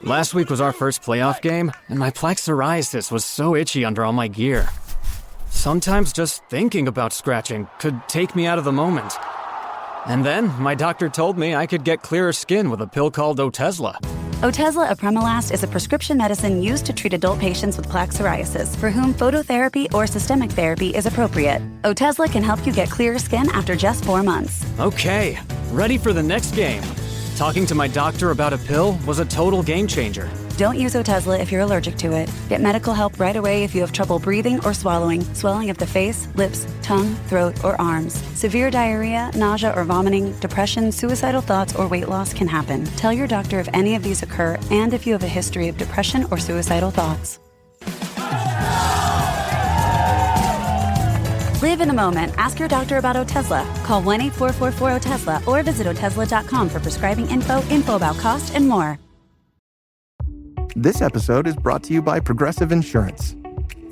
Last week was our first playoff game, and my plaque psoriasis was so itchy under all my gear. Sometimes just thinking about scratching could take me out of the moment. And then my doctor told me I could get clearer skin with a pill called Otezla. Otezla apremilast is a prescription medicine used to treat adult patients with plaque psoriasis for whom phototherapy or systemic therapy is appropriate. Otezla can help you get clearer skin after just 4 months. Okay, ready for the next game. Talking to my doctor about a pill was a total game changer. Don't use Otezla if you're allergic to it. Get medical help right away if you have trouble breathing or swallowing, swelling of the face, lips, tongue, throat, or arms. Severe diarrhea, nausea or vomiting, depression, suicidal thoughts, or weight loss can happen. Tell your doctor if any of these occur and if you have a history of depression or suicidal thoughts. Live in the moment. Ask your doctor about Otezla. Call 1-844-4-OTEZLA or visit Otezla.com for prescribing info about cost, and more. This episode is brought to you by Progressive Insurance.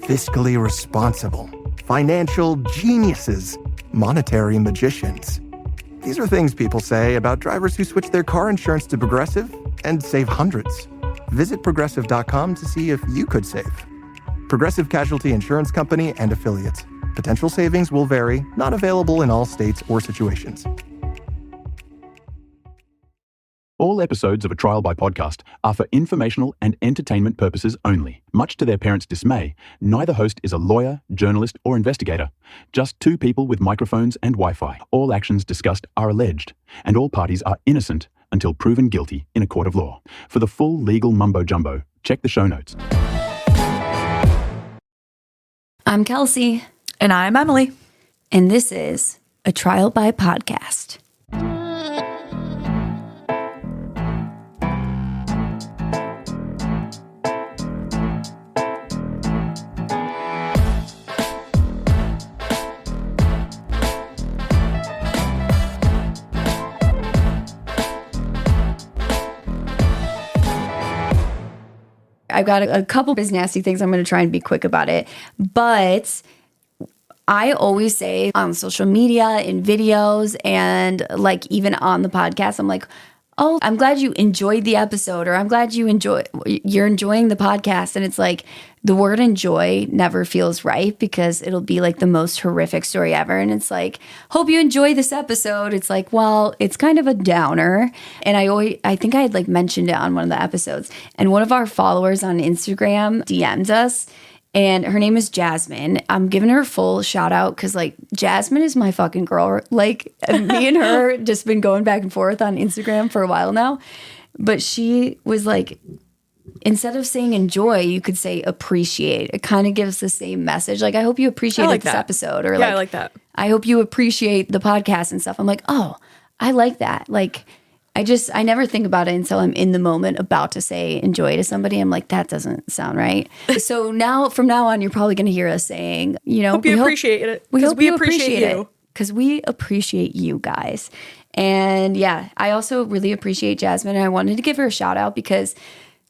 Fiscally responsible, financial geniuses, monetary magicians. These are things people say about drivers who switch their car insurance to Progressive and save hundreds. Visit Progressive.com to see if you could save. Progressive Casualty Insurance Company and Affiliates. Potential savings will vary, not available in all states or situations. All episodes of A Trial by Podcast are for informational and entertainment purposes only. Much to their parents' dismay, neither host is a lawyer, journalist, or investigator. Just two people with microphones and Wi-Fi. All actions discussed are alleged, and all parties are innocent until proven guilty in a court of law. For the full legal mumbo-jumbo, check the show notes. I'm Kelsey. And I'm Emily. And this is A Trial by Podcast. I've got a couple of nasty things. I'm going to try and be quick about it. But I always say on social media, in videos, and like even on the podcast, I'm like, oh, I'm glad you enjoyed the episode, or I'm glad you're enjoying the podcast. And it's like the word enjoy never feels right because it'll be like the most horrific story ever. And it's like, hope you enjoy this episode. It's like, well, it's kind of a downer. And I think I had like mentioned it on one of the episodes. And one of our followers on Instagram DM'd us. And her name is Jasmine. I'm giving her a full shout out because like Jasmine is my fucking girl. Like me and her just been going back and forth on Instagram for a while now. But she was like, instead of saying enjoy, you could say appreciate. It kind of gives the same message. Like, I hope you appreciated this episode. Or yeah, like, I like that. I hope you appreciate the podcast and stuff. I'm like, oh, I like that. Like, I never think about it until I'm in the moment about to say enjoy to somebody. I'm like, that doesn't sound right. So now, from now on, you're probably going to hear us saying, you know, hope you appreciate it. We hope we you appreciate it. Because we appreciate you guys. And yeah, I also really appreciate Jasmine. And I wanted to give her a shout out because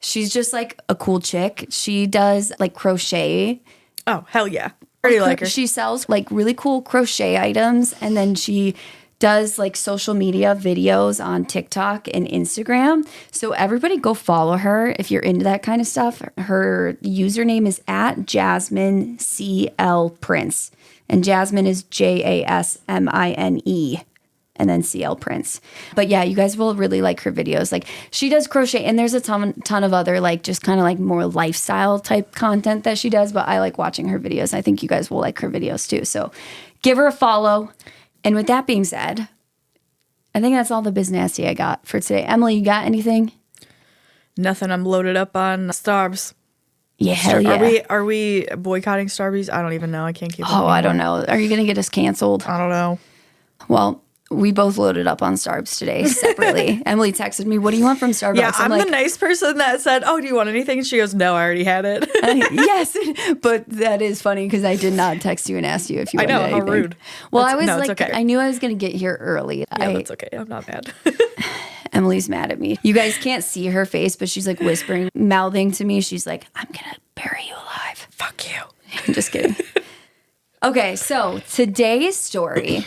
she's just like a cool chick. She does like crochet. Oh, hell yeah. Pretty like her. She sells like really cool crochet items. And then she does like social media videos on TikTok and Instagram. So everybody go follow her if you're into that kind of stuff. Her username is @JasmineCLPrince. And Jasmine is JASMINE and then CL Prince. But yeah, you guys will really like her videos. Like she does crochet and there's a ton of other like just kind of like more lifestyle type content that she does. But I like watching her videos. I think you guys will like her videos too. So give her a follow. And with that being said, I think that's all the biz nasty I got for today. Emily, you got anything? Nothing. I'm loaded up on Starbs. Yeah, hell yeah. Are we boycotting Starbucks? I don't even know. I can't keep. Oh, I don't know. Are you going to get us canceled? I don't know. Well, we both loaded up on Starbucks today separately. Emily texted me, what do you want from Starbucks? Yeah, I'm like, the nice person that said, oh, do you want anything? And she goes, no, I already had it. Yes, but that is funny because I did not text you and ask you if you wanted anything. I know, how rude. Well, I was like, okay. I knew I was going to get here early. Yeah, that's okay. I'm not mad. Emily's mad at me. You guys can't see her face, but she's like whispering, mouthing to me. She's like, I'm going to bury you alive. Fuck you. I'm just kidding. Okay, so today's story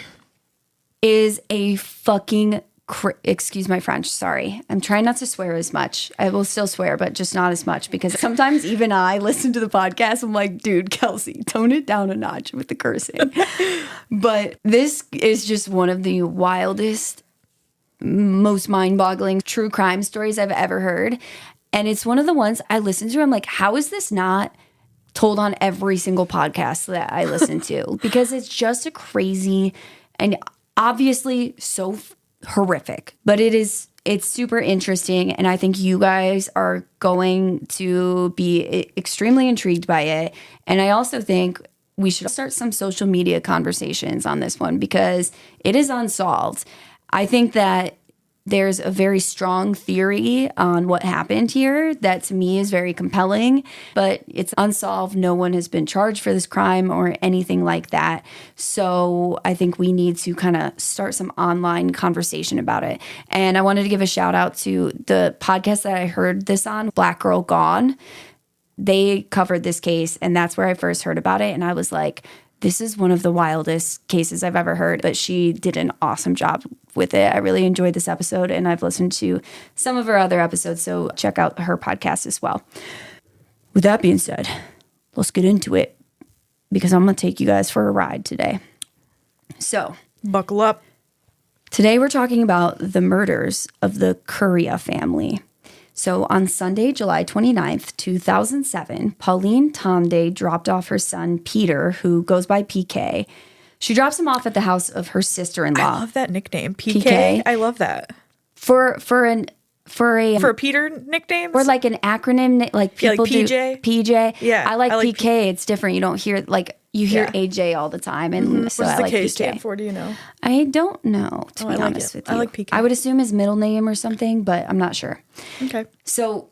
is a fucking excuse my French, sorry. I'm trying not to swear as much. I will still swear, but just not as much because sometimes even I listen to the podcast. I'm like, dude, Kelsey, tone it down a notch with the cursing. But this is just one of the wildest, most mind-boggling true crime stories I've ever heard. And it's one of the ones I listen to. I'm like, how is this not told on every single podcast that I listen to? Because it's just a crazy and obviously so horrific, but it's super interesting, and I think you guys are going to be extremely intrigued by it. And I also think we should start some social media conversations on this one because it is unsolved. I think that there's a very strong theory on what happened here that to me is very compelling, but it's unsolved. No one has been charged for this crime or anything like that. So I think we need to kind of start some online conversation about it. And I wanted to give a shout out to the podcast that I heard this on, Black Girl Gone. They covered this case, and that's where I first heard about it. And I was like, this is one of the wildest cases I've ever heard, but she did an awesome job with it. I really enjoyed this episode, and I've listened to some of her other episodes, so check out her podcast as well. With that being said, let's get into it because I'm going to take you guys for a ride today. So, buckle up. Today we're talking about the murders of the Kuria family. So on Sunday, July 29th, 2007, Pauline Tonde dropped off her son, Peter, who goes by PK. She drops him off at the house of her sister-in-law. I love that nickname, PK. I love that. For a Peter nicknames? Or like an acronym, like people like PJ? do PJ. Yeah. I like PK. It's different. You don't hear, like, you hear AJ all the time. And so what does I like the K PK. stand for? Do you know? I don't know, to be I like honest it. with you. I like PK. I would assume his middle name or something, but I'm not sure. Okay. So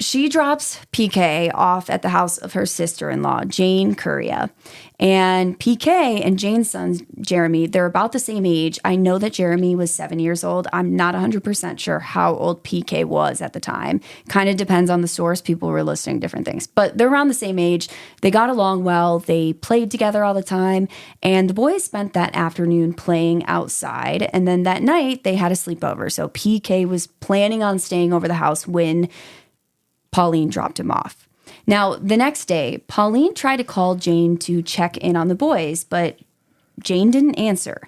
she drops PK off at the house of her sister-in-law, Jane Kuria. And PK and Jane's son, Jeremy, they're about the same age. I know that Jeremy was 7 years old. I'm not 100% sure how old PK was at the time. Kind of depends on the source. People were listing different things. But they're around the same age. They got along well. They played together all the time. And the boys spent that afternoon playing outside. And then that night, they had a sleepover. So PK was planning on staying over the house when Pauline dropped him off. Now, the next day, Pauline tried to call Jane to check in on the boys, but Jane didn't answer.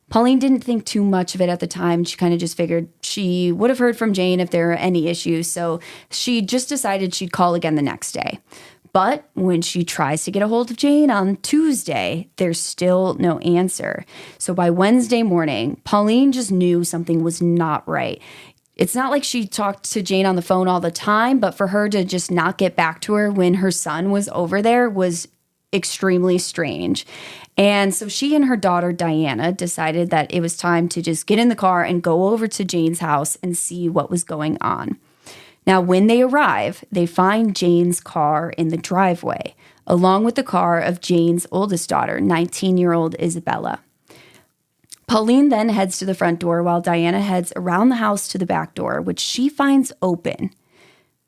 Pauline didn't think too much of it at the time. She kind of just figured she would have heard from Jane if there were any issues, so she just decided she'd call again the next day. But when she tries to get a hold of Jane on Tuesday, there's still no answer. So by Wednesday morning, Pauline just knew something was not right. It's not like she talked to Jane on the phone all the time, but for her to just not get back to her when her son was over there was extremely strange. And so she and her daughter, Diana, decided that it was time to just get in the car and go over to Jane's house and see what was going on. Now, when they arrive, they find Jane's car in the driveway, along with the car of Jane's oldest daughter, 19-year-old Isabella. Pauline then heads to the front door while Diana heads around the house to the back door, which she finds open.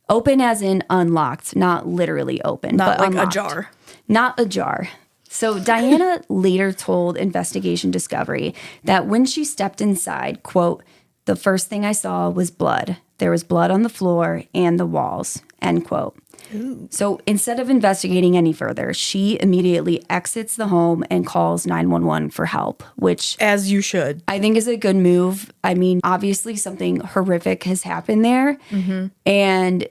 Open as in unlocked, not literally open, Not but like unlocked. ajar. Not ajar. So Diana later told Investigation Discovery that when she stepped inside, quote, "The first thing I saw was blood. There was blood on the floor and the walls," end quote. Ooh. So instead of investigating any further, she immediately exits the home and calls 911 for help, which, as you should, I think is a good move. I mean, obviously something horrific has happened there, and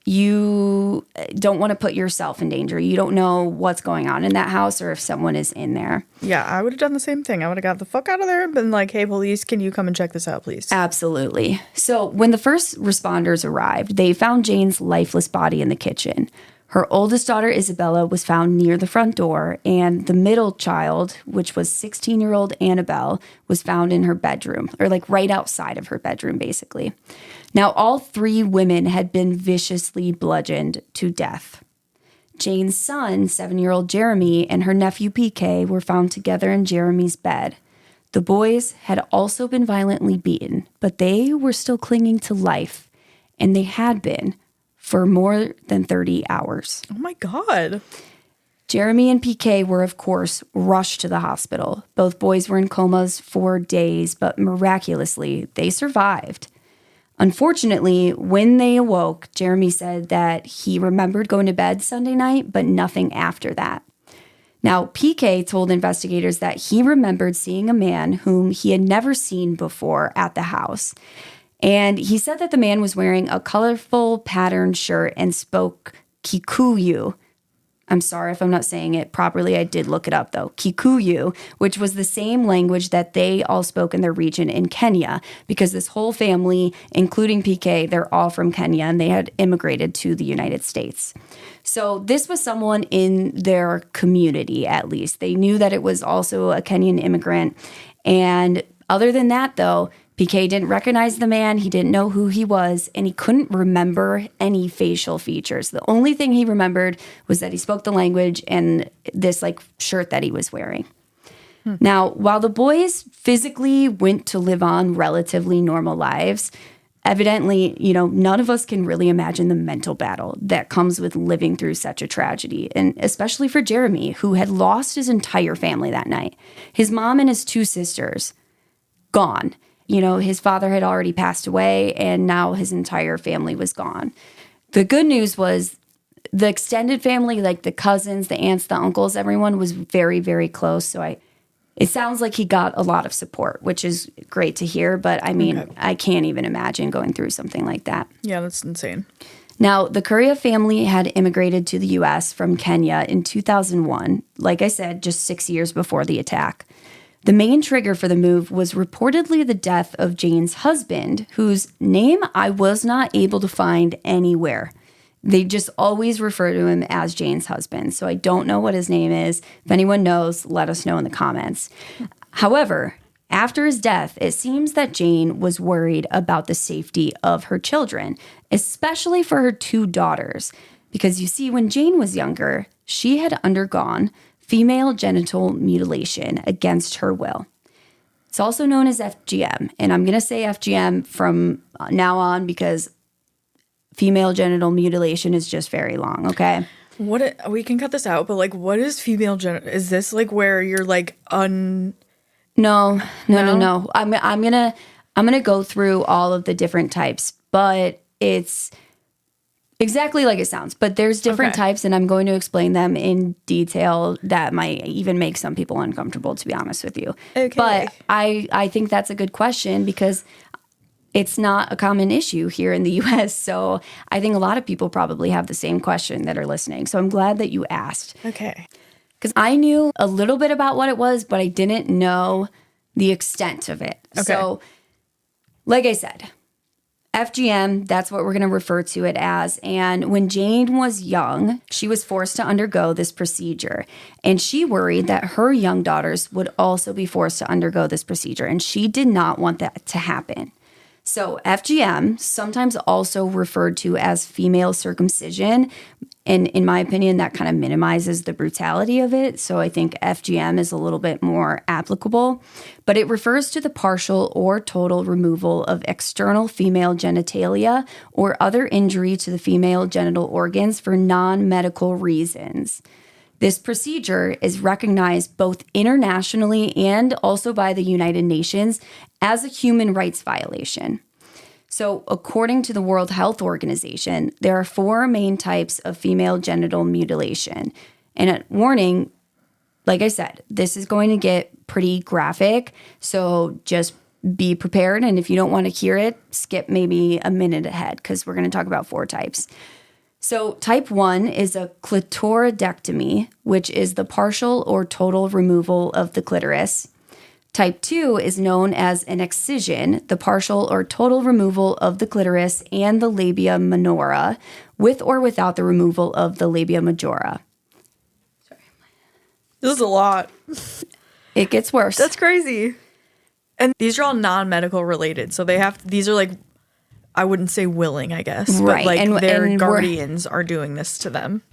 you don't want to put yourself in danger. You don't know what's going on in that house or if someone is in there. Yeah, I would have done the same thing. I would have got the fuck out of there and been like, hey, police, can you come and check this out, please? Absolutely. So when the first responders arrived, they found Jane's lifeless body in the kitchen. Her oldest daughter, Isabella, was found near the front door, and the middle child, which was 16-year-old Annabel, was found in her bedroom, or like right outside of her bedroom, basically. Now, all three women had been viciously bludgeoned to death. Jane's son, 7-year-old Jeremy, and her nephew PK were found together in Jeremy's bed. The boys had also been violently beaten, but they were still clinging to life, and they had been for more than 30 hours. Oh my God. Jeremy and PK were, of course, rushed to the hospital. Both boys were in comas for days, but miraculously, they survived. Unfortunately, when they awoke, Jeremy said that he remembered going to bed Sunday night, but nothing after that. Now, PK told investigators that he remembered seeing a man whom he had never seen before at the house. And he said that the man was wearing a colorful patterned shirt and spoke Kikuyu. I'm sorry if I'm not saying it properly. I did look it up, though. Kikuyu, which was the same language that they all spoke in their region in Kenya, because this whole family, including PK, they're all from Kenya, and they had immigrated to the United States. So this was someone in their community, at least. They knew that it was also a Kenyan immigrant. And other than that, though, PK didn't recognize the man, he didn't know who he was, and he couldn't remember any facial features. The only thing he remembered was that he spoke the language and this shirt that he was wearing. Now, while the boys physically went to live on relatively normal lives, evidently, none of us can really imagine the mental battle that comes with living through such a tragedy, and especially for Jeremy, who had lost his entire family that night. His mom and his 2 sisters, gone. His father had already passed away, and now his entire family was gone. The good news was the extended family, like the cousins, the aunts, the uncles, everyone was very, very close. So it sounds like he got a lot of support, which is great to hear. But I can't even imagine going through something like that. Yeah, that's insane. Now, the Kuria family had immigrated to the U.S. from Kenya in 2001, like I said, just 6 years before the attack. The main trigger for the move was reportedly the death of Jane's husband, whose name I was not able to find anywhere. They just always refer to him as Jane's husband, so I don't know what his name is. If anyone knows, let us know in the comments. However, after his death, it seems that Jane was worried about the safety of her children, especially for her 2 daughters. Because you see, when Jane was younger, she had undergone female genital mutilation against her will. It's also known as FGM, and I'm going to say FGM from now on because female genital mutilation is just very long, okay? We can cut this out, but what is female genital? Is this where you're No. I'm gonna go through all of the different types, but it's exactly like it sounds. But there's different types, and I'm going to explain them in detail that might even make some people uncomfortable, to be honest with you. Okay. But I think that's a good question because it's not a common issue here in the U.S. So I think a lot of people probably have the same question that are listening. So I'm glad that you asked. Okay. Because I knew a little bit about what it was, but I didn't know the extent of it. Okay. So, like I said, FGM, that's what we're going to refer to it as. And when Jane was young, she was forced to undergo this procedure. And she worried that her young daughters would also be forced to undergo this procedure. And she did not want that to happen. So FGM, sometimes also referred to as female circumcision, and in my opinion, that kind of minimizes the brutality of it. So I think FGM is a little bit more applicable, but it refers to the partial or total removal of external female genitalia or other injury to the female genital organs for non-medical reasons. This procedure is recognized both internationally and also by the United Nations as a human rights violation. So, according to the World Health Organization, there are 4 main types of female genital mutilation. And a warning, like I said, this is going to get pretty graphic, so just be prepared. And if you don't want to hear it, skip maybe a minute ahead because we're going to talk about 4 types. So type 1 is a clitoridectomy, which is the partial or total removal of the clitoris. Type 2 is known as an excision, the partial or total removal of the clitoris and the labia minora, with or without the removal of the labia majora. Sorry. This is a lot. It gets worse. That's crazy. And these are all non-medical related. So these are I wouldn't say willing, I guess. Right. But their guardians are doing this to them.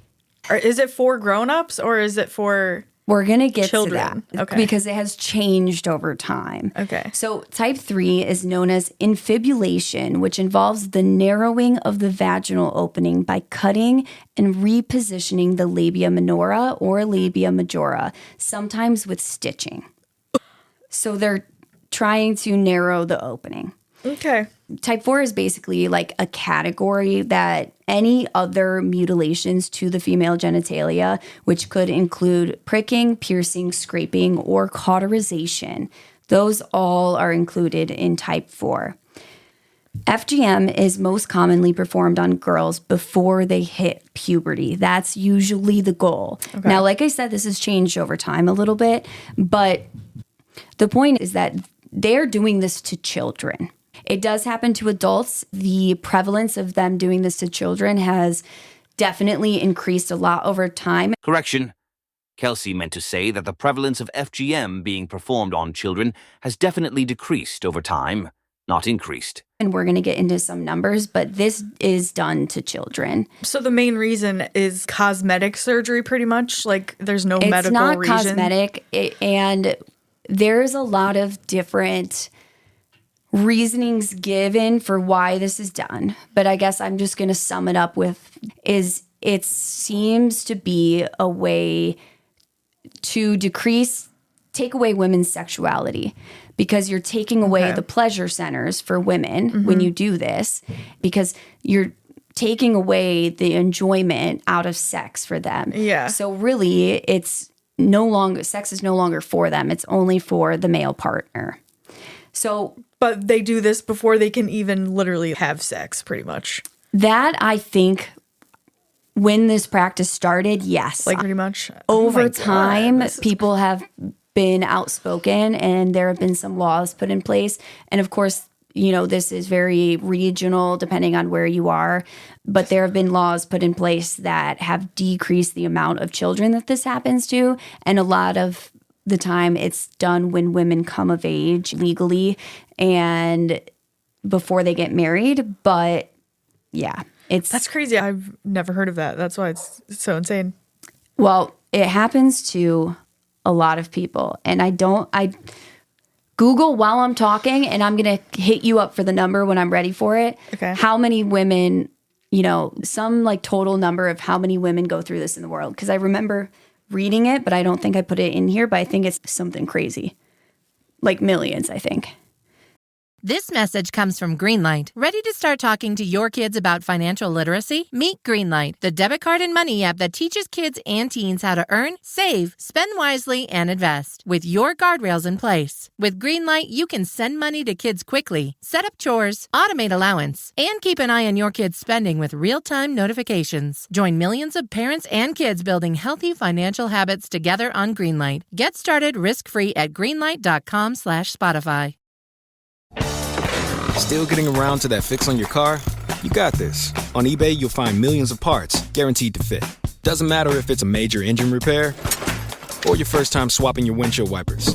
Or is it for grown-ups or is it for... We're going to get Children. to that Okay. because it has changed over time. Okay. So type 3 is known as infibulation, which involves the narrowing of the vaginal opening by cutting and repositioning the labia minora or labia majora, sometimes with stitching. So they're trying to narrow the opening. Okay. Type 4 is basically like a category that any other mutilations to the female genitalia, which could include pricking, piercing, scraping, or cauterization, those all are included in type 4. FGM is most commonly performed on girls before they hit puberty. That's usually the goal. Okay. Now, like I said, this has changed over time a little bit, but the point is that they're doing this to children. It does happen to adults. The prevalence of them doing this to children has definitely increased a lot over time. Correction. Kelsey meant to say that the prevalence of FGM being performed on children has definitely decreased over time, not increased. And we're going to get into some numbers, but this is done to children. So the main reason is cosmetic surgery, pretty much? Like, there's no medical reason? It's not cosmetic, and there's a lot of different reasonings given for why this is done. But I guess I'm just going to sum it up with it seems to be a way to take away women's sexuality, because you're taking away the pleasure centers for women when you do this, because you're taking away the enjoyment out of sex for them. Yeah. So really, sex is no longer for them. It's only for the male partner. So, but they do this before they can even literally have sex, pretty much. That, I think, when this practice started, yes. Like, pretty much. Over time, people have been outspoken, and there have been some laws put in place. And of course, this is very regional depending on where you are. But there have been laws put in place that have decreased the amount of children that this happens to. And a lot of the time it's done when women come of age legally and before they get married. But yeah, that's crazy. I've never heard of that. That's why it's so insane. Well, it happens to a lot of people. And I Google while I'm talking, and I'm going to hit you up for the number when I'm ready for it. Okay. How many women, some like total number of how many women go through this in the world. Because I remember reading it, but I don't think I put it in here, but I think it's something crazy. Like millions, I think. This message comes from Greenlight. Ready to start talking to your kids about financial literacy? Meet Greenlight, the debit card and money app that teaches kids and teens how to earn, save, spend wisely, and invest, with your guardrails in place. With Greenlight, you can send money to kids quickly, set up chores, automate allowance, and keep an eye on your kids' spending with real-time notifications. Join millions of parents and kids building healthy financial habits together on Greenlight. Get started risk-free at greenlight.com/Spotify. Still getting around to that fix on your car? You got this. On eBay, you'll find millions of parts guaranteed to fit. Doesn't matter if it's a major engine repair or your first time swapping your windshield wipers.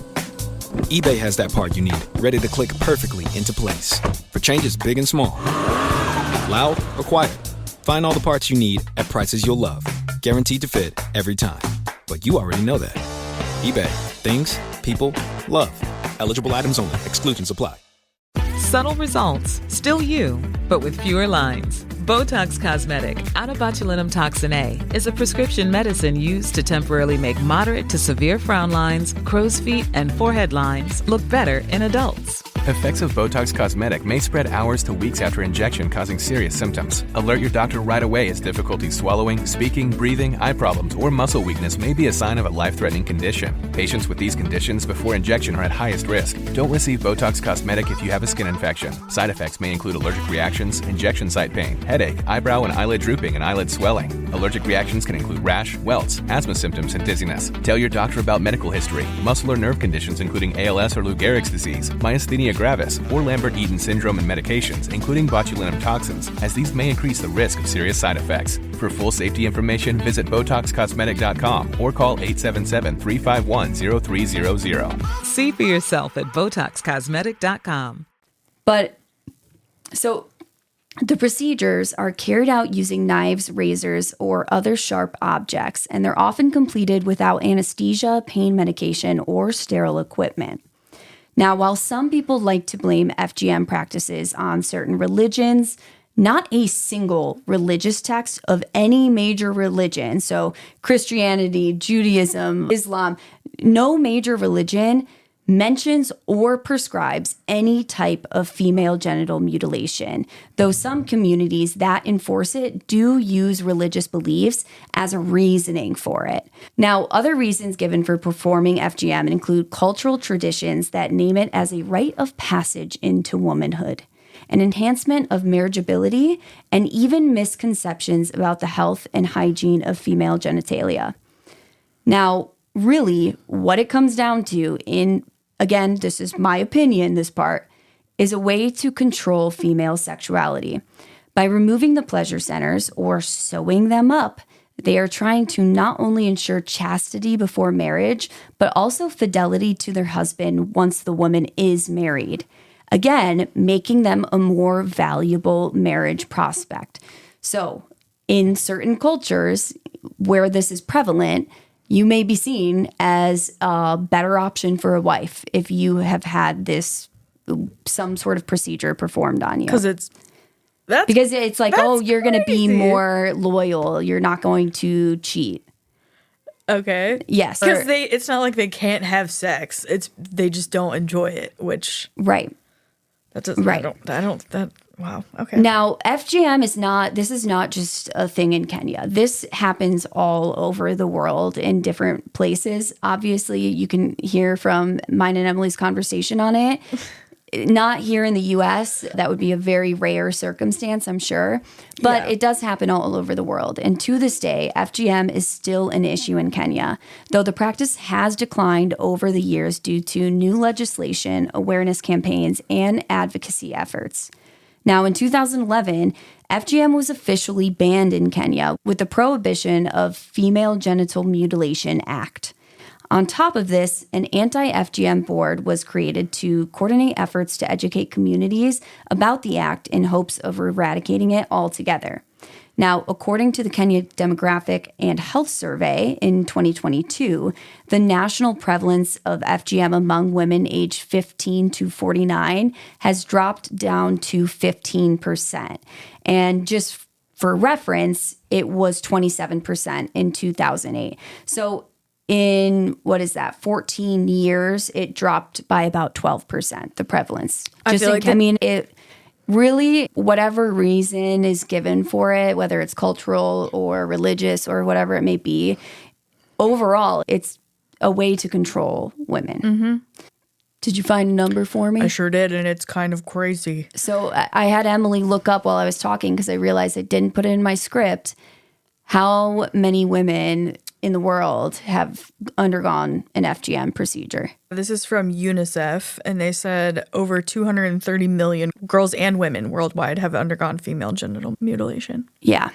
eBay has that part you need, ready to click perfectly into place for changes big and small. Loud or quiet, find all the parts you need at prices you'll love. Guaranteed to fit every time. But you already know that. eBay. Things, people, love. Eligible items only. Exclusions apply. Subtle results, still you, but with fewer lines. Botox Cosmetic, out of botulinum toxin A, is a prescription medicine used to temporarily make moderate to severe frown lines, crow's feet, and forehead lines look better in adults. Effects of Botox Cosmetic may spread hours to weeks after injection, causing serious symptoms. Alert your doctor right away as difficulty swallowing, speaking, breathing, eye problems, or muscle weakness may be a sign of a life-threatening condition. Patients with these conditions before injection are at highest risk. Don't receive Botox Cosmetic if you have a skin infection. Side effects may include allergic reactions, injection site pain, headache, eyebrow and eyelid drooping, and eyelid swelling. Allergic reactions can include rash, welts, asthma symptoms, and dizziness. Tell your doctor about medical history, muscle or nerve conditions including ALS or Lou Gehrig's disease, myasthenia gravis, or Lambert-Eaton syndrome, and medications, including botulinum toxins, as these may increase the risk of serious side effects. For full safety information, visit BotoxCosmetic.com or call 877-351-0300. See for yourself at BotoxCosmetic.com. But, so, The procedures are carried out using knives, razors, or other sharp objects, and they're often completed without anesthesia, pain medication, or sterile equipment. Now, while some people like to blame FGM practices on certain religions, not a single religious text of any major religion, so Christianity, Judaism, Islam, no major religion mentions or prescribes any type of female genital mutilation, though some communities that enforce it do use religious beliefs as a reasoning for it. Now, other reasons given for performing FGM include cultural traditions that name it as a rite of passage into womanhood, an enhancement of marriageability, and even misconceptions about the health and hygiene of female genitalia. Now, really, what it comes down to again, this is my opinion, this part, is a way to control female sexuality. By removing the pleasure centers or sewing them up, they are trying to not only ensure chastity before marriage, but also fidelity to their husband once the woman is married. Again, making them a more valuable marriage prospect. So, in certain cultures where this is prevalent, you may be seen as a better option for a wife if you have had some sort of procedure performed on you. Because it's like, oh, you're going to be more loyal. You're not going to cheat. Okay. Yes. Because it's not like they can't have sex. They just don't enjoy it, which. Right. That doesn't. Right. Wow. Okay. Now, FGM is not just a thing in Kenya. This happens all over the world in different places. Obviously, you can hear from mine and Emily's conversation on it. Not here in the U.S. That would be a very rare circumstance, I'm sure. But It does happen all over the world. And to this day, FGM is still an issue in Kenya, though the practice has declined over the years due to new legislation, awareness campaigns, and advocacy efforts. Now, in 2011, FGM was officially banned in Kenya with the Prohibition of Female Genital Mutilation Act. On top of this, an anti-FGM board was created to coordinate efforts to educate communities about the act in hopes of eradicating it altogether. Now, according to the Kenya Demographic and Health Survey in 2022, the national prevalence of FGM among women aged 15 to 49 has dropped down to 15%. And just for reference, it was 27% in 2008. So in, 14 years, it dropped by about 12%, the prevalence. It really, whatever reason is given for it, whether it's cultural or religious or whatever it may be, overall, it's a way to control women. Mm-hmm. Did you find a number for me? I sure did, and it's kind of crazy. So I had Emily look up while I was talking because I realized I didn't put it in my script how many women in the world have undergone an FGM procedure. This is from UNICEF, and they said over 230 million girls and women worldwide have undergone female genital mutilation. Yeah.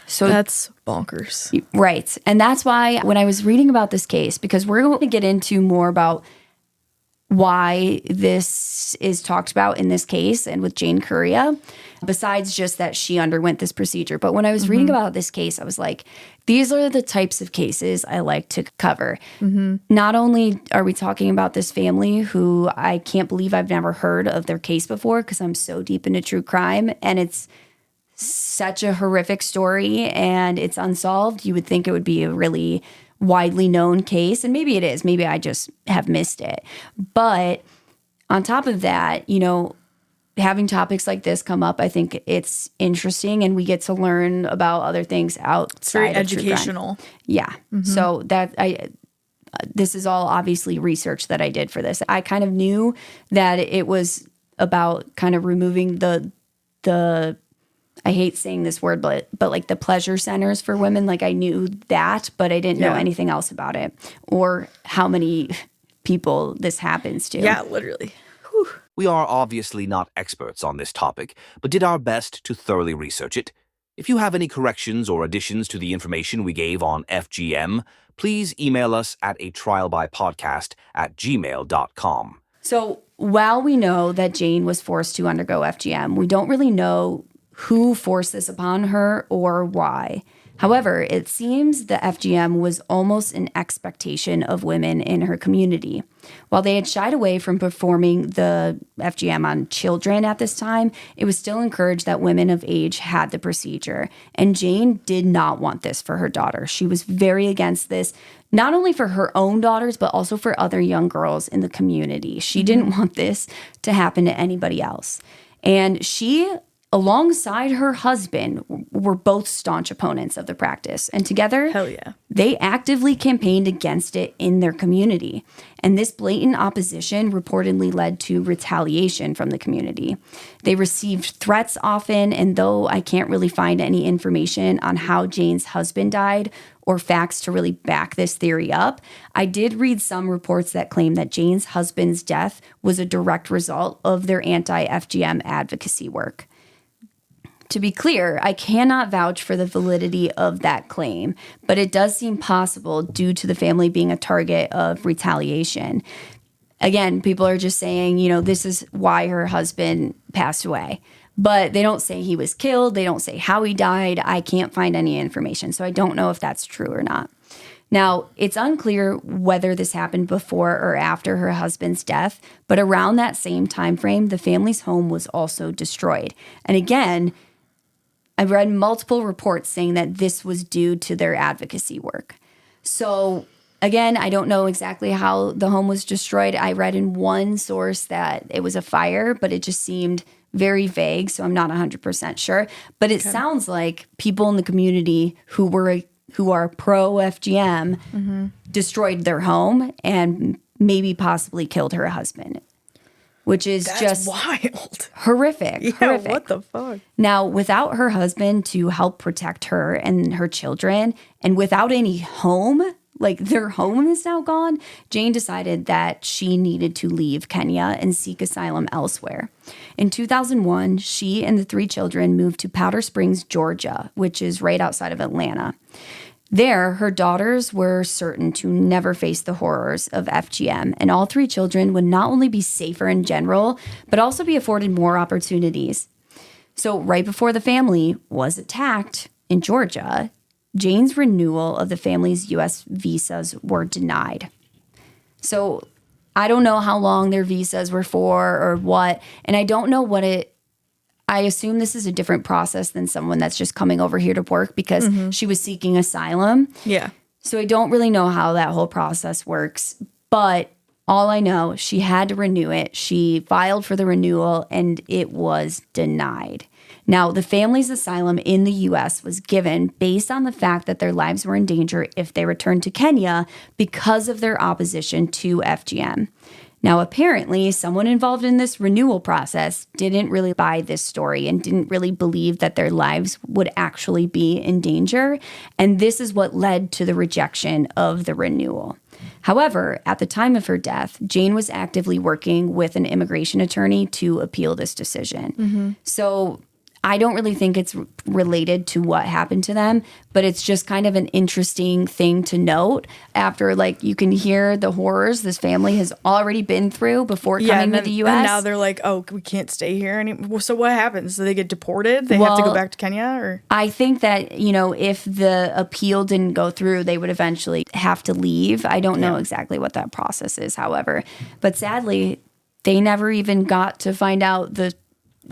So that's bonkers. Right. And that's why when I was reading about this case, because we're going to get into more about why this is talked about in this case and with Jane Kuria, besides just that she underwent this procedure. But when I was reading about this case, I was like, these are the types of cases I like to cover. Mm-hmm. Not only are we talking about this family who I can't believe I've never heard of their case before because I'm so deep into true crime and it's such a horrific story and it's unsolved. You would think it would be a really widely known case, and maybe it is. Maybe I just have missed it. But on top of that, having topics like this come up, I think it's interesting, and we get to learn about other things outside. It's very of educational. Yeah. Mm-hmm. So this is all obviously research that I did for this. I kind of knew that it was about kind of removing the I hate saying this word, but like the pleasure centers for women. Like I knew that, but I didn't know anything else about it or how many people this happens to. Yeah, literally. Whew. We are obviously not experts on this topic, but did our best to thoroughly research it. If you have any corrections or additions to the information we gave on FGM, please email us at atrialbypodcast@gmail.com. So while we know that Jane was forced to undergo FGM, we don't really know who forced this upon her or why. However, it seems the FGM was almost an expectation of women in her community. While they had shied away from performing the FGM on children at this time, it was still encouraged that women of age had the procedure. And Jane did not want this for her daughter. She was very against this, not only for her own daughters, but also for other young girls in the community. She didn't want this to happen to anybody else. And she, alongside her husband, were both staunch opponents of the practice. And together, Hell yeah. they actively campaigned against it in their community. And this blatant opposition reportedly led to retaliation from the community. They received threats often, and though I can't really find any information on how Jane's husband died or facts to really back this theory up, I did read some reports that claim that Jane's husband's death was a direct result of their anti-FGM advocacy work. To be clear, I cannot vouch for the validity of that claim, but it does seem possible due to the family being a target of retaliation. Again, people are just saying, this is why her husband passed away. But they don't say he was killed. They don't say how he died. I can't find any information, so I don't know if that's true or not. Now, it's unclear whether this happened before or after her husband's death, but around that same time frame, the family's home was also destroyed. And again, I've read multiple reports saying that this was due to their advocacy work. So again, I don't know exactly how the home was destroyed. I read in one source that it was a fire, but it just seemed very vague, so I'm not 100% sure. But it sounds like people in the community who are pro FGM destroyed their home and maybe possibly killed her husband. Which is just wild. Horrific. Yeah, horrific. What the fuck? Now, without her husband to help protect her and her children, and without any home, like their home is now gone, Jane decided that she needed to leave Kenya and seek asylum elsewhere. In 2001, she and the 3 children moved to Powder Springs, Georgia, which is right outside of Atlanta. There, her daughters were certain to never face the horrors of FGM, and all 3 children would not only be safer in general, but also be afforded more opportunities. So right before the family was attacked in Georgia, Jane's renewal of the family's U.S. visas were denied. So I don't know how long their visas were for or what, and I don't know I assume this is a different process than someone that's just coming over here to work because she was seeking asylum. Yeah. So I don't really know how that whole process works. But all I know, she had to renew it. She filed for the renewal and it was denied. Now, the family's asylum in the U.S. was given based on the fact that their lives were in danger if they returned to Kenya because of their opposition to FGM. Now, apparently, someone involved in this renewal process didn't really buy this story and didn't really believe that their lives would actually be in danger. And this is what led to the rejection of the renewal. However, at the time of her death, Jane was actively working with an immigration attorney to appeal this decision. So I don't really think it's related to what happened to them, but it's just kind of an interesting thing to note after, you can hear the horrors this family has already been through before coming to the U.S. And now they're like, oh, we can't stay here anymore. So what happens? Do they get deported? They have to go back to Kenya? Or I think that, if the appeal didn't go through, they would eventually have to leave. I don't know exactly what that process is, however. But sadly, they never even got to find out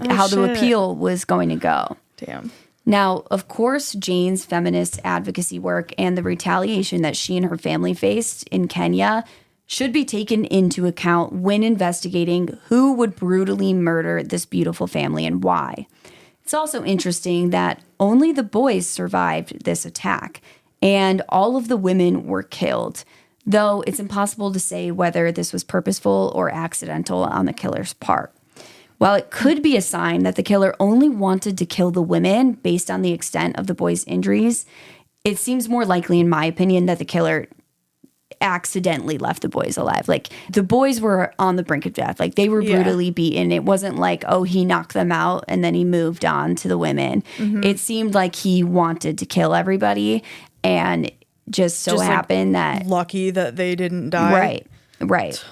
how the appeal was going to go. Damn. Now, of course, Jane's feminist advocacy work and the retaliation that she and her family faced in Kenya should be taken into account when investigating who would brutally murder this beautiful family and why. It's also interesting that only the boys survived this attack, and all of the women were killed, though it's impossible to say whether this was purposeful or accidental on the killer's part. While it could be a sign that the killer only wanted to kill the women based on the extent of the boys' injuries, it seems more likely, in my opinion, that the killer accidentally left the boys alive. The boys were on the brink of death. They were brutally beaten. It wasn't he knocked them out and then he moved on to the women. It seemed like he wanted to kill everybody, and just happened that... lucky that they didn't die. Right.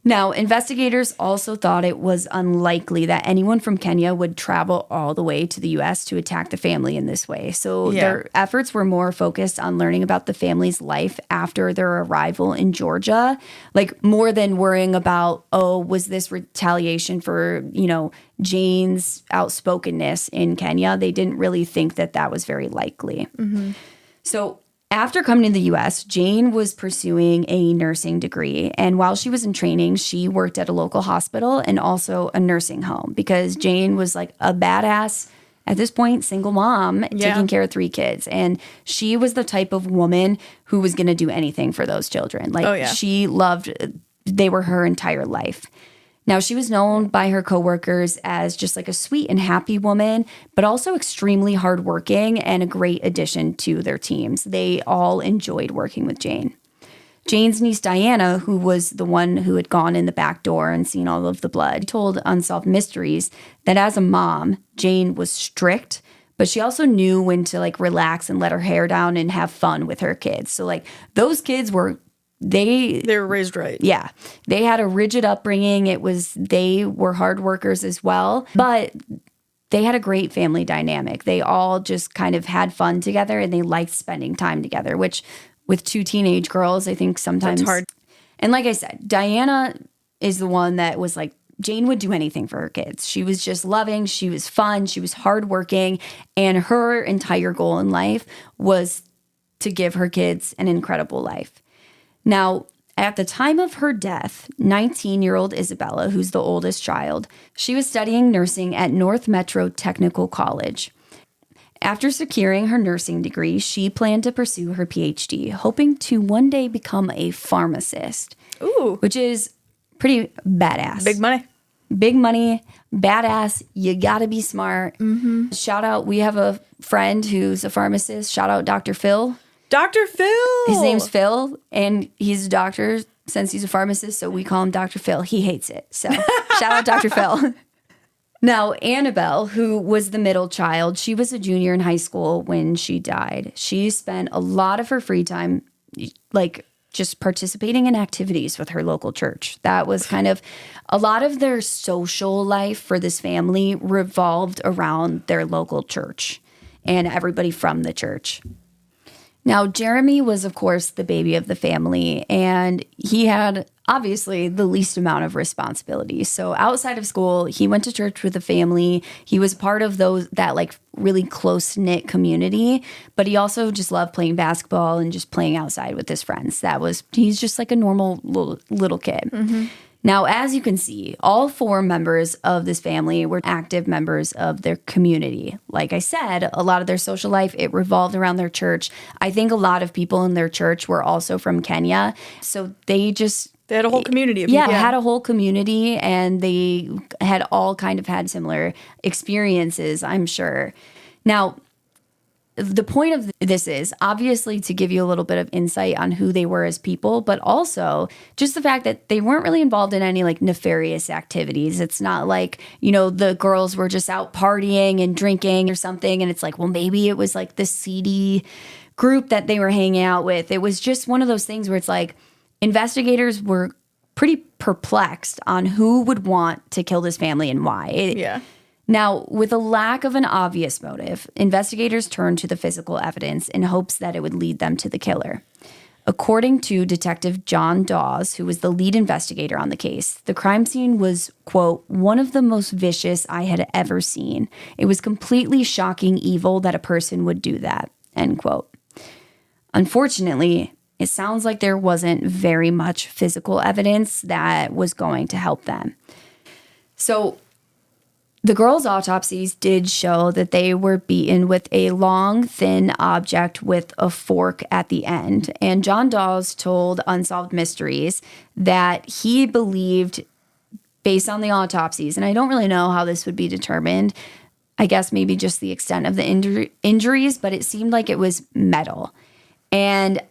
Now, investigators also thought it was unlikely that anyone from Kenya would travel all the way to the U.S. to attack the family in this way. So their efforts were more focused on learning about the family's life after their arrival in Georgia, like more than worrying about, oh, was this retaliation for, Jane's outspokenness in Kenya? They didn't really think that that was very likely. Mm-hmm. So after coming to the U.S., Jane was pursuing a nursing degree. And while she was in training, she worked at a local hospital and also a nursing home because Jane was like a badass, at this point, single mom taking care of 3 kids. And she was the type of woman who was going to do anything for those children. She loved, they were her entire life. Now, she was known by her coworkers as just like a sweet and happy woman, but also extremely hardworking and a great addition to their teams. They all enjoyed working with Jane. Jane's niece, Diana, who was the one who had gone in the back door and seen all of the blood, told Unsolved Mysteries that as a mom, Jane was strict, but she also knew when to like relax and let her hair down and have fun with her kids. So like those kids were They were raised right. Yeah. They had a rigid upbringing. They were hard workers as well, but they had a great family dynamic. They all just kind of had fun together and they liked spending time together, which with 2 teenage girls, I think sometimes it's hard. And like I said, Diana is the one that was like, Jane would do anything for her kids. She was just loving. She was fun. She was hardworking. And her entire goal in life was to give her kids an incredible life. Now, at the time of her death, 19-year-old Isabella, who's the oldest child, she was studying nursing at North Metro Technical College. After securing her nursing degree, she planned to pursue her PhD, hoping to one day become a pharmacist. Ooh. Which is pretty badass. Big money. Big money, badass. You gotta be smart. Mm-hmm. Shout out, we have a friend who's a pharmacist. Shout out Dr. Phil. Dr. Phil. His name's Phil, and he's a doctor since he's a pharmacist, so we call him Dr. Phil. He hates it. So shout out Dr. Phil. Now, Annabel, who was the middle child, she was a junior in high school when she died. She spent a lot of her free time, like, just participating in activities with her local church. That was kind of a lot of their social life for this family revolved around their local church and everybody from the church. Now, Jeremy was, of course, the baby of the family, and he had obviously the least amount of responsibility. So outside of school, he went to church with the family. He was part of that like really close-knit community, but he also just loved playing basketball and just playing outside with his friends. He's just like a normal little kid. Mm-hmm. Now, as you can see, all 4 members of this family were active members of their community. Like I said, a lot of their social life, it revolved around their church. I think a lot of people in their church were also from Kenya. So they had a whole community of people. Yeah, had a whole community, and they had all kind of had similar experiences, I'm sure. Now, the point of this is obviously to give you a little bit of insight on who they were as people, but also just the fact that they weren't really involved in any like nefarious activities. It's not like, the girls were just out partying and drinking or something. And it's like, well, maybe it was like the seedy group that they were hanging out with. It was just one of those things where it's like investigators were pretty perplexed on who would want to kill this family and why. Yeah. Now, with a lack of an obvious motive, investigators turned to the physical evidence in hopes that it would lead them to the killer. According to Detective John Dawes, who was the lead investigator on the case, the crime scene was, quote, one of the most vicious I had ever seen. It was completely shocking evil that a person would do that, end quote. Unfortunately, it sounds like there wasn't very much physical evidence that was going to help them. So the girls' autopsies did show that they were beaten with a long, thin object with a fork at the end. And John Dawes told Unsolved Mysteries that he believed, based on the autopsies, and I don't really know how this would be determined, I guess maybe just the extent of the injuries, but it seemed like it was metal. And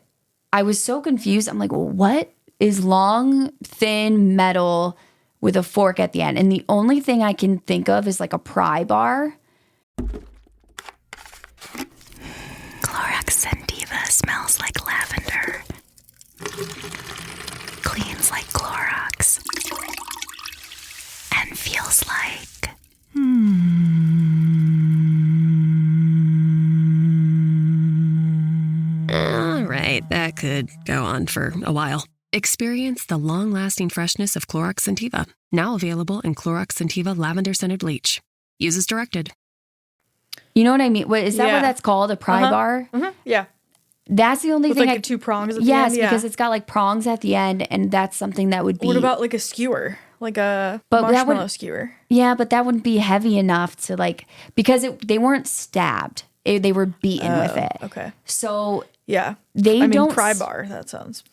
I was so confused. I'm like, well, what is long, thin metal with a fork at the end? And the only thing I can think of is like a pry bar. Clorox Scentiva smells like lavender. Cleans like Clorox. right, that could go on for a while. Experience the long-lasting freshness of Clorox Scentiva, now available in Clorox Scentiva Lavender-Scented Bleach. Use as directed. You know what I mean? What is that? What that's called? A pry bar? Yeah. That's the only With thing. like the 2 prongs at the yes, end? Yeah. because it's got like prongs at the end, and that's something that would be. What about like a skewer? Like a marshmallow skewer? Yeah, but that wouldn't be heavy enough to like, because they weren't stabbed. They were beaten with it. Okay. So yeah, they don't pry bar. That sounds.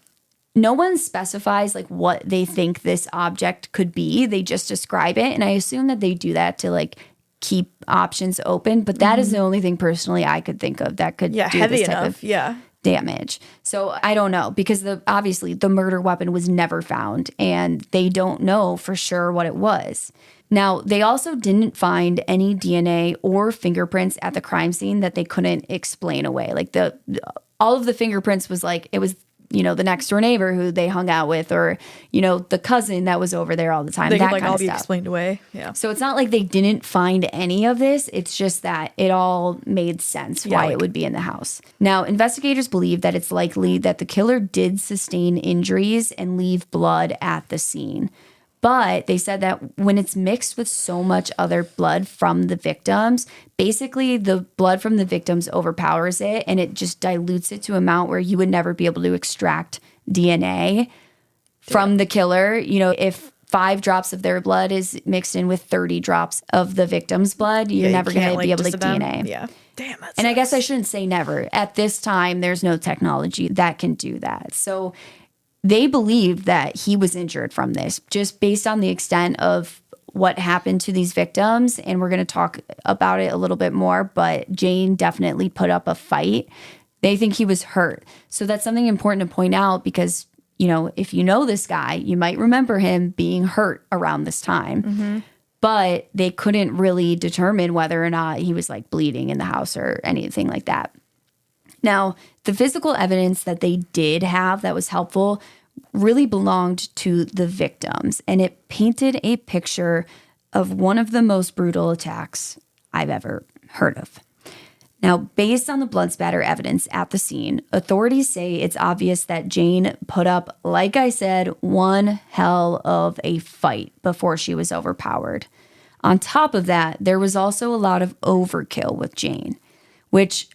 No one specifies like what they think this object could be. They just describe it, and I assume that they do that to like keep options open. But that is the only thing personally I could think of that could do heavy this type enough. of damage. So I don't know, because obviously the murder weapon was never found, and they don't know for sure what it was. Now, they also didn't find any DNA or fingerprints at the crime scene that they couldn't explain away. Like all of the fingerprints was like, it was, the next door neighbor who they hung out with, or, the cousin that was over there all the time. They that could like kind all of be stuff. explained away. Yeah. So it's not like they didn't find any of this. It's just that it all made sense why it would be in the house. Now, investigators believe that it's likely that the killer did sustain injuries and leave blood at the scene. But they said that when it's mixed with so much other blood from the victims, basically the blood from the victims overpowers it, and it just dilutes it to an amount where you would never be able to extract DNA from the killer. If 5 drops of their blood is mixed in with 30 drops of the victim's blood, you're never going to be able to DNA. Yeah. Damn, that and I sucks. guess I shouldn't say never. At this time, there's no technology that can do that. So they believed that he was injured from this, just based on the extent of what happened to these victims. And we're going to talk about it a little bit more, but Jane definitely put up a fight. They think he was hurt. So that's something important to point out, because, if you know this guy, you might remember him being hurt around this time. But they couldn't really determine whether or not he was like bleeding in the house or anything like that. Now, the physical evidence that they did have that was helpful really belonged to the victims, and it painted a picture of one of the most brutal attacks I've ever heard of. Now, based on the blood spatter evidence at the scene, authorities say it's obvious that Jane put up, like I said, one hell of a fight before she was overpowered. On top of that, there was also a lot of overkill with Jane, which,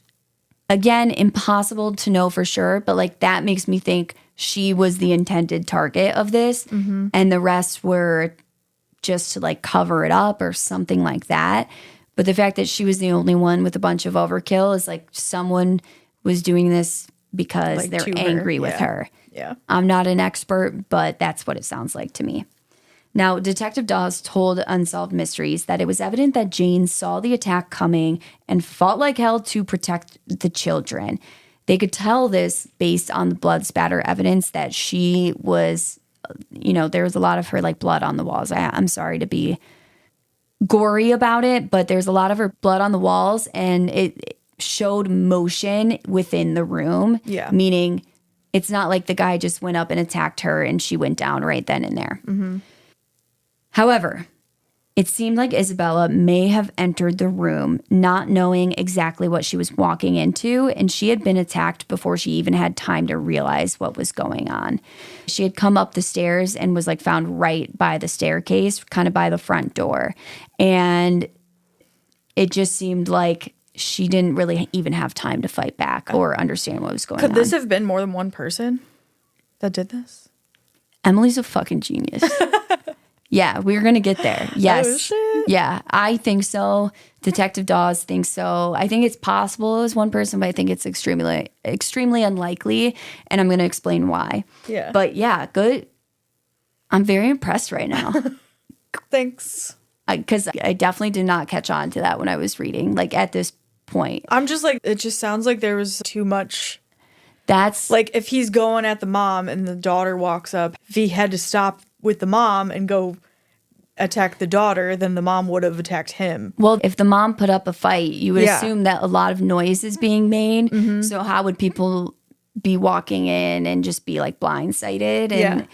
again, impossible to know for sure, but like that makes me think she was the intended target of this, and the rest were just to like cover it up or something like that. But the fact that she was the only one with a bunch of overkill is like someone was doing this because Like they're to her, angry with her. Yeah. I'm not an expert, but that's what it sounds like to me. Now, Detective Dawes told Unsolved Mysteries that it was evident that Jane saw the attack coming and fought like hell to protect the children. They could tell this based on the blood spatter evidence that she was, there was a lot of her like blood on the walls. I'm sorry to be gory about it, but there's a lot of her blood on the walls, and it showed motion within the room. Yeah. Meaning it's not like the guy just went up and attacked her and she went down right then and there. However, it seemed like Isabella may have entered the room not knowing exactly what she was walking into, and she had been attacked before she even had time to realize what was going on. She had come up the stairs and was like found right by the staircase, kind of by the front door. And it just seemed like she didn't really even have time to fight back or understand what was going on. Could this have been more than one person that did this? Emily's a fucking genius. Yeah, we're going to get there. Yes. Oh, shit. Yeah, I think so. Detective Dawes thinks so. I think it's possible as one person, but I think it's extremely unlikely, and I'm going to explain why. Yeah. But yeah, good. I'm very impressed right now. Thanks. Because I definitely did not catch on to that when I was reading, like at this point. I'm just like, it just sounds like there was too much. That's like if he's going at the mom and the daughter walks up, if he had to stop with the mom and go attack the daughter, then the mom would have attacked him. Well, if the mom put up a fight, you would Yeah. assume that a lot of noise is being made. So how would people be walking in and just be like blindsided? And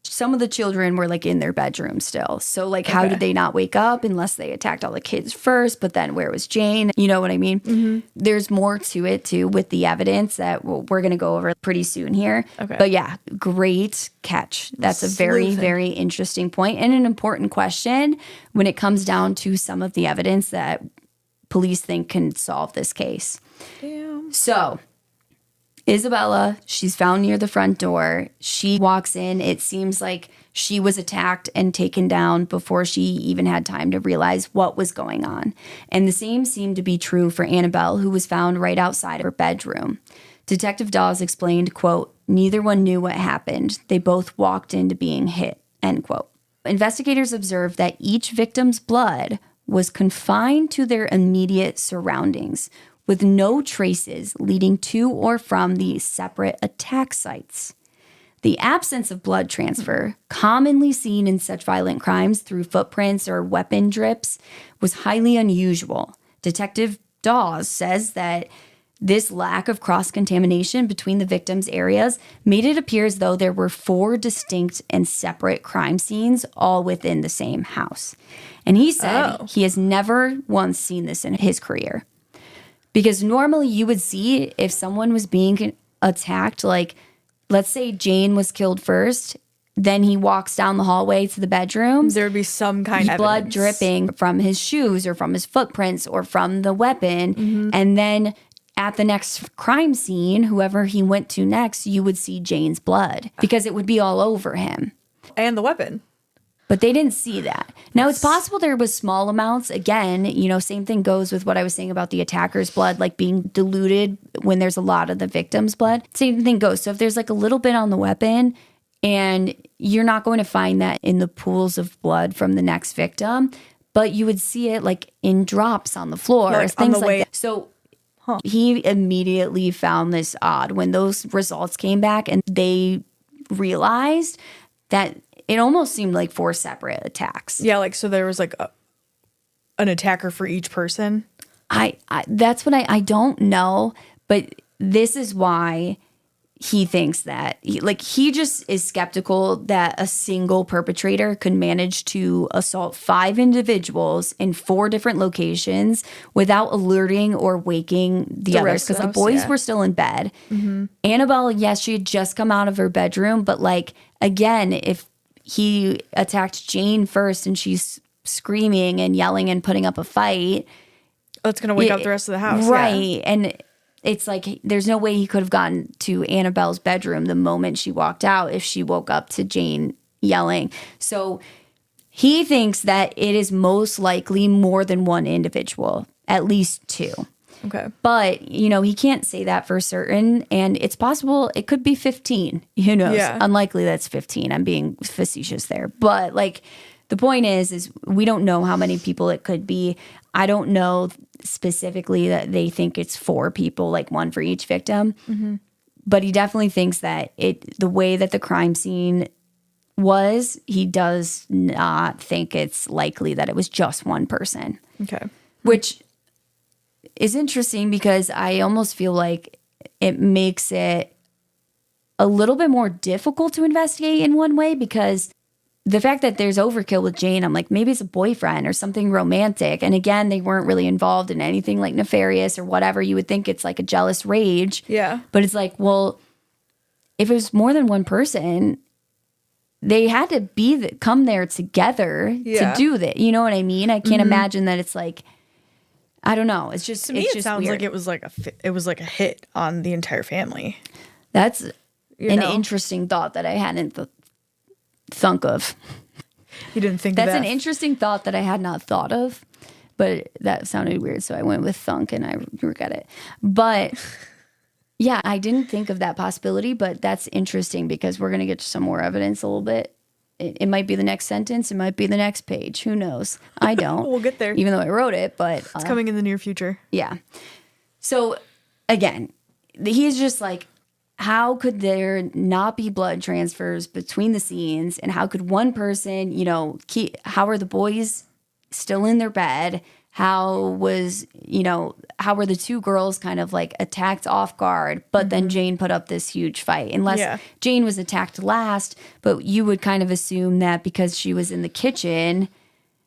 Some of the children were like in their bedroom still. So like, how did they not wake up unless they attacked all the kids first? But then where was Jane? You know what I mean? Mm-hmm. There's more to it too with the evidence that we're going to go over pretty soon here. Okay. But yeah, great catch. That's a very, very interesting point and an important question when it comes down to some of the evidence that police think can solve this case. Damn. So Isabella, she's found near the front door. She walks in. It seems like she was attacked and taken down before she even had time to realize what was going on. And the same seemed to be true for Annabel, who was found right outside of her bedroom. Detective Dawes explained, quote, "Neither one knew what happened. They both walked into being hit," end quote. Investigators observed that each victim's blood was confined to their immediate surroundings, with no traces leading to or from the separate attack sites. The absence of blood transfer, commonly seen in such violent crimes through footprints or weapon drips, was highly unusual. Detective Dawes says that this lack of cross-contamination between the victims' areas made it appear as though there were 4 distinct and separate crime scenes all within the same house. And he said he has never once seen this in his career. Because normally you would see if someone was being attacked, like, let's say Jane was killed first, then he walks down the hallway to the bedroom. There would be some kind of blood dripping from his shoes or from his footprints or from the weapon. Mm-hmm. And then at the next crime scene, whoever he went to next, you would see Jane's blood because it would be all over him. And the weapon. But they didn't see that. Now, it's possible there was small amounts. Again, you know, same thing goes with what I was saying about the attacker's blood, like being diluted when there's a lot of the victim's blood. Same thing goes. So if there's like a little bit on the weapon and you're not going to find that in the pools of blood from the next victim, but you would see it like in drops on the floor, like things like that. So he immediately found this odd when those results came back and they realized that it almost seemed like 4 separate attacks. Yeah, like, so there was like an attacker for each person? That's what I don't know, but this is why he thinks that. He just is skeptical that a single perpetrator could manage to assault 5 individuals in 4 different locations without alerting or waking the others. Because the boys were still in bed. Mm-hmm. Annabelle, yes, she had just come out of her bedroom, but like, again, if he attacked Jane first and she's screaming and yelling and putting up a fight, that's going to wake up the rest of the house. Right. Yeah. And it's like there's no way he could have gotten to Annabelle's bedroom the moment she walked out if she woke up to Jane yelling. So he thinks that it is most likely more than one individual, at least 2. Okay. But, you know, he can't say that for certain. And it's possible it could be 15. Who knows? Yeah. Unlikely that's 15. I'm being facetious there. But, like, the point is we don't know how many people it could be. I don't know specifically that they think it's 4 people, like 1 for each victim. Mm-hmm. But he definitely thinks that the way that the crime scene was, he does not think it's likely that it was just one person. Okay. Which is interesting because I almost feel like it makes it a little bit more difficult to investigate in one way, because the fact that there's overkill with Jane, I'm like, maybe it's a boyfriend or something romantic. And again, they weren't really involved in anything like nefarious or whatever. You would think it's like a jealous rage. Yeah. But it's like, well, if it was more than one person, they had to come there together to do that. You know what I mean? I can't imagine that it's like, I don't know. It's just, to me, it sounds weird. Like it was like a hit on the entire family. That's an interesting thought that I hadn't thunk of. You didn't think that's of that? An interesting thought that I had not thought of, but that sounded weird, so I went with thunk and I regret it. But yeah, I didn't think of that possibility, but that's interesting because we're going to get to some more evidence a little bit. It might be the next sentence. It might be the next page. Who knows? I don't. We'll get there. Even though I wrote it, but it's coming in the near future. Yeah. So again, he's just like, how could there not be blood transfers between the scenes? And how could one person, how are the boys still in their bed? How was, how were the two girls kind of like attacked off guard, but then Jane put up this huge fight? Unless Jane was attacked last, but you would kind of assume that because she was in the kitchen,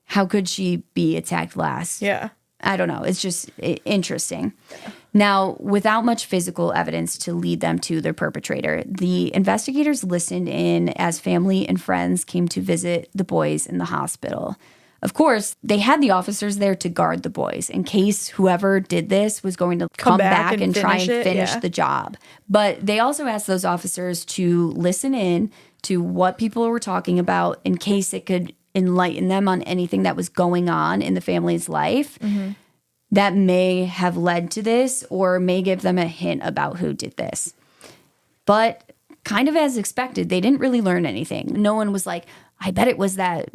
how could she be attacked last? Yeah. I don't know. It's just interesting. Yeah. Now, without much physical evidence to lead them to their perpetrator, the investigators listened in as family and friends came to visit the boys in the hospital. Of course, they had the officers there to guard the boys in case whoever did this was going to come back and try and finish the job. But they also asked those officers to listen in to what people were talking about in case it could enlighten them on anything that was going on in the family's life that may have led to this or may give them a hint about who did this. But kind of as expected, they didn't really learn anything. No one was like, I bet it was that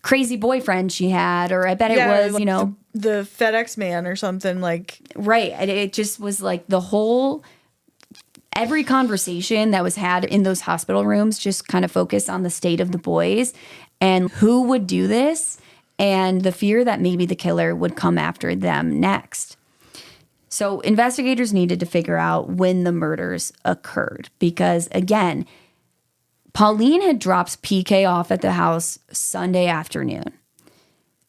crazy boyfriend she had, or I bet it was, like the FedEx man or something like. Right. It just was like every conversation that was had in those hospital rooms just kind of focused on the state of the boys and who would do this and the fear that maybe the killer would come after them next. So investigators needed to figure out when the murders occurred because, again, Pauline had dropped PK off at the house Sunday afternoon.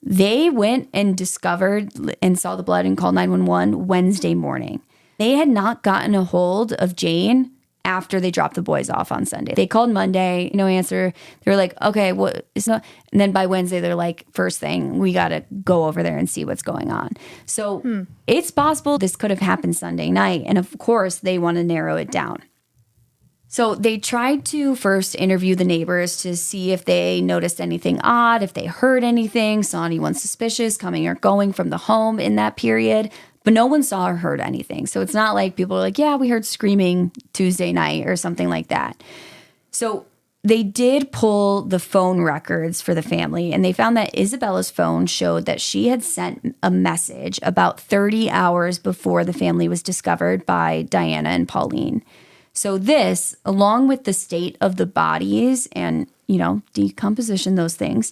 They went and discovered and saw the blood and called 911 Wednesday morning. They had not gotten a hold of Jane after they dropped the boys off on Sunday. They called Monday, no answer. They were like, okay, what? It's not. And then by Wednesday, they're like, first thing, we got to go over there and see what's going on. So it's possible this could have happened Sunday night. And of course, they want to narrow it down. So they tried to first interview the neighbors to see if they noticed anything odd, if they heard anything, saw anyone suspicious coming or going from the home in that period. But no one saw or heard anything. So it's not like people are like, yeah, we heard screaming Tuesday night or something like that. So they did pull the phone records for the family, and they found that Isabella's phone showed that she had sent a message about 30 hours before the family was discovered by Diana and Pauline. So this, along with the state of the bodies and, decomposition, those things,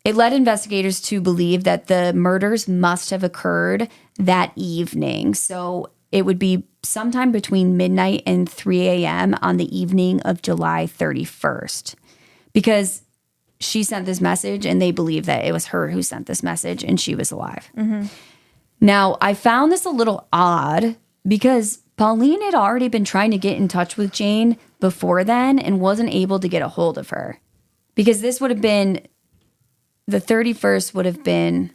it led investigators to believe that the murders must have occurred that evening. So it would be sometime between midnight and 3 a.m. on the evening of July 31st. Because she sent this message and they believe that it was her who sent this message and she was alive. Now, I found this a little odd because Pauline had already been trying to get in touch with Jane before then and wasn't able to get a hold of her. Because this would have been, the 31st would have been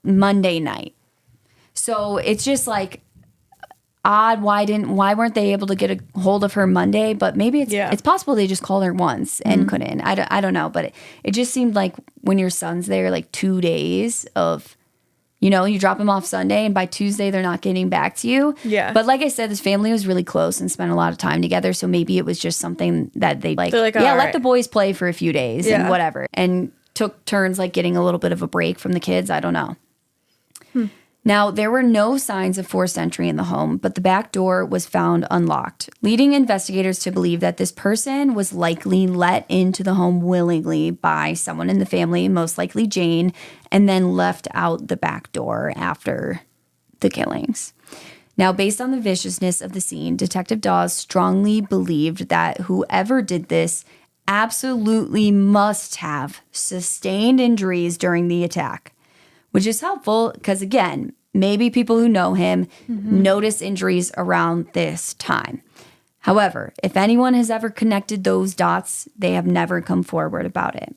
Monday night. So it's just like odd. Why weren't they able to get a hold of her Monday? But maybe it's possible they just called her once and couldn't. I don't know. But it just seemed like when your son's there, like 2 days of, you drop them off Sunday and by Tuesday they're not getting back to you. Yeah. But like I said, this family was really close and spent a lot of time together. So maybe it was just something that they're like, let the boys play for a few days and whatever. And took turns like getting a little bit of a break from the kids. I don't know. Now, there were no signs of forced entry in the home, but the back door was found unlocked, leading investigators to believe that this person was likely let into the home willingly by someone in the family, most likely Jane, and then left out the back door after the killings. Now, based on the viciousness of the scene, Detective Dawes strongly believed that whoever did this absolutely must have sustained injuries during the attack, which is helpful because, again, maybe people who know him notice injuries around this time. However, if anyone has ever connected those dots, they have never come forward about it.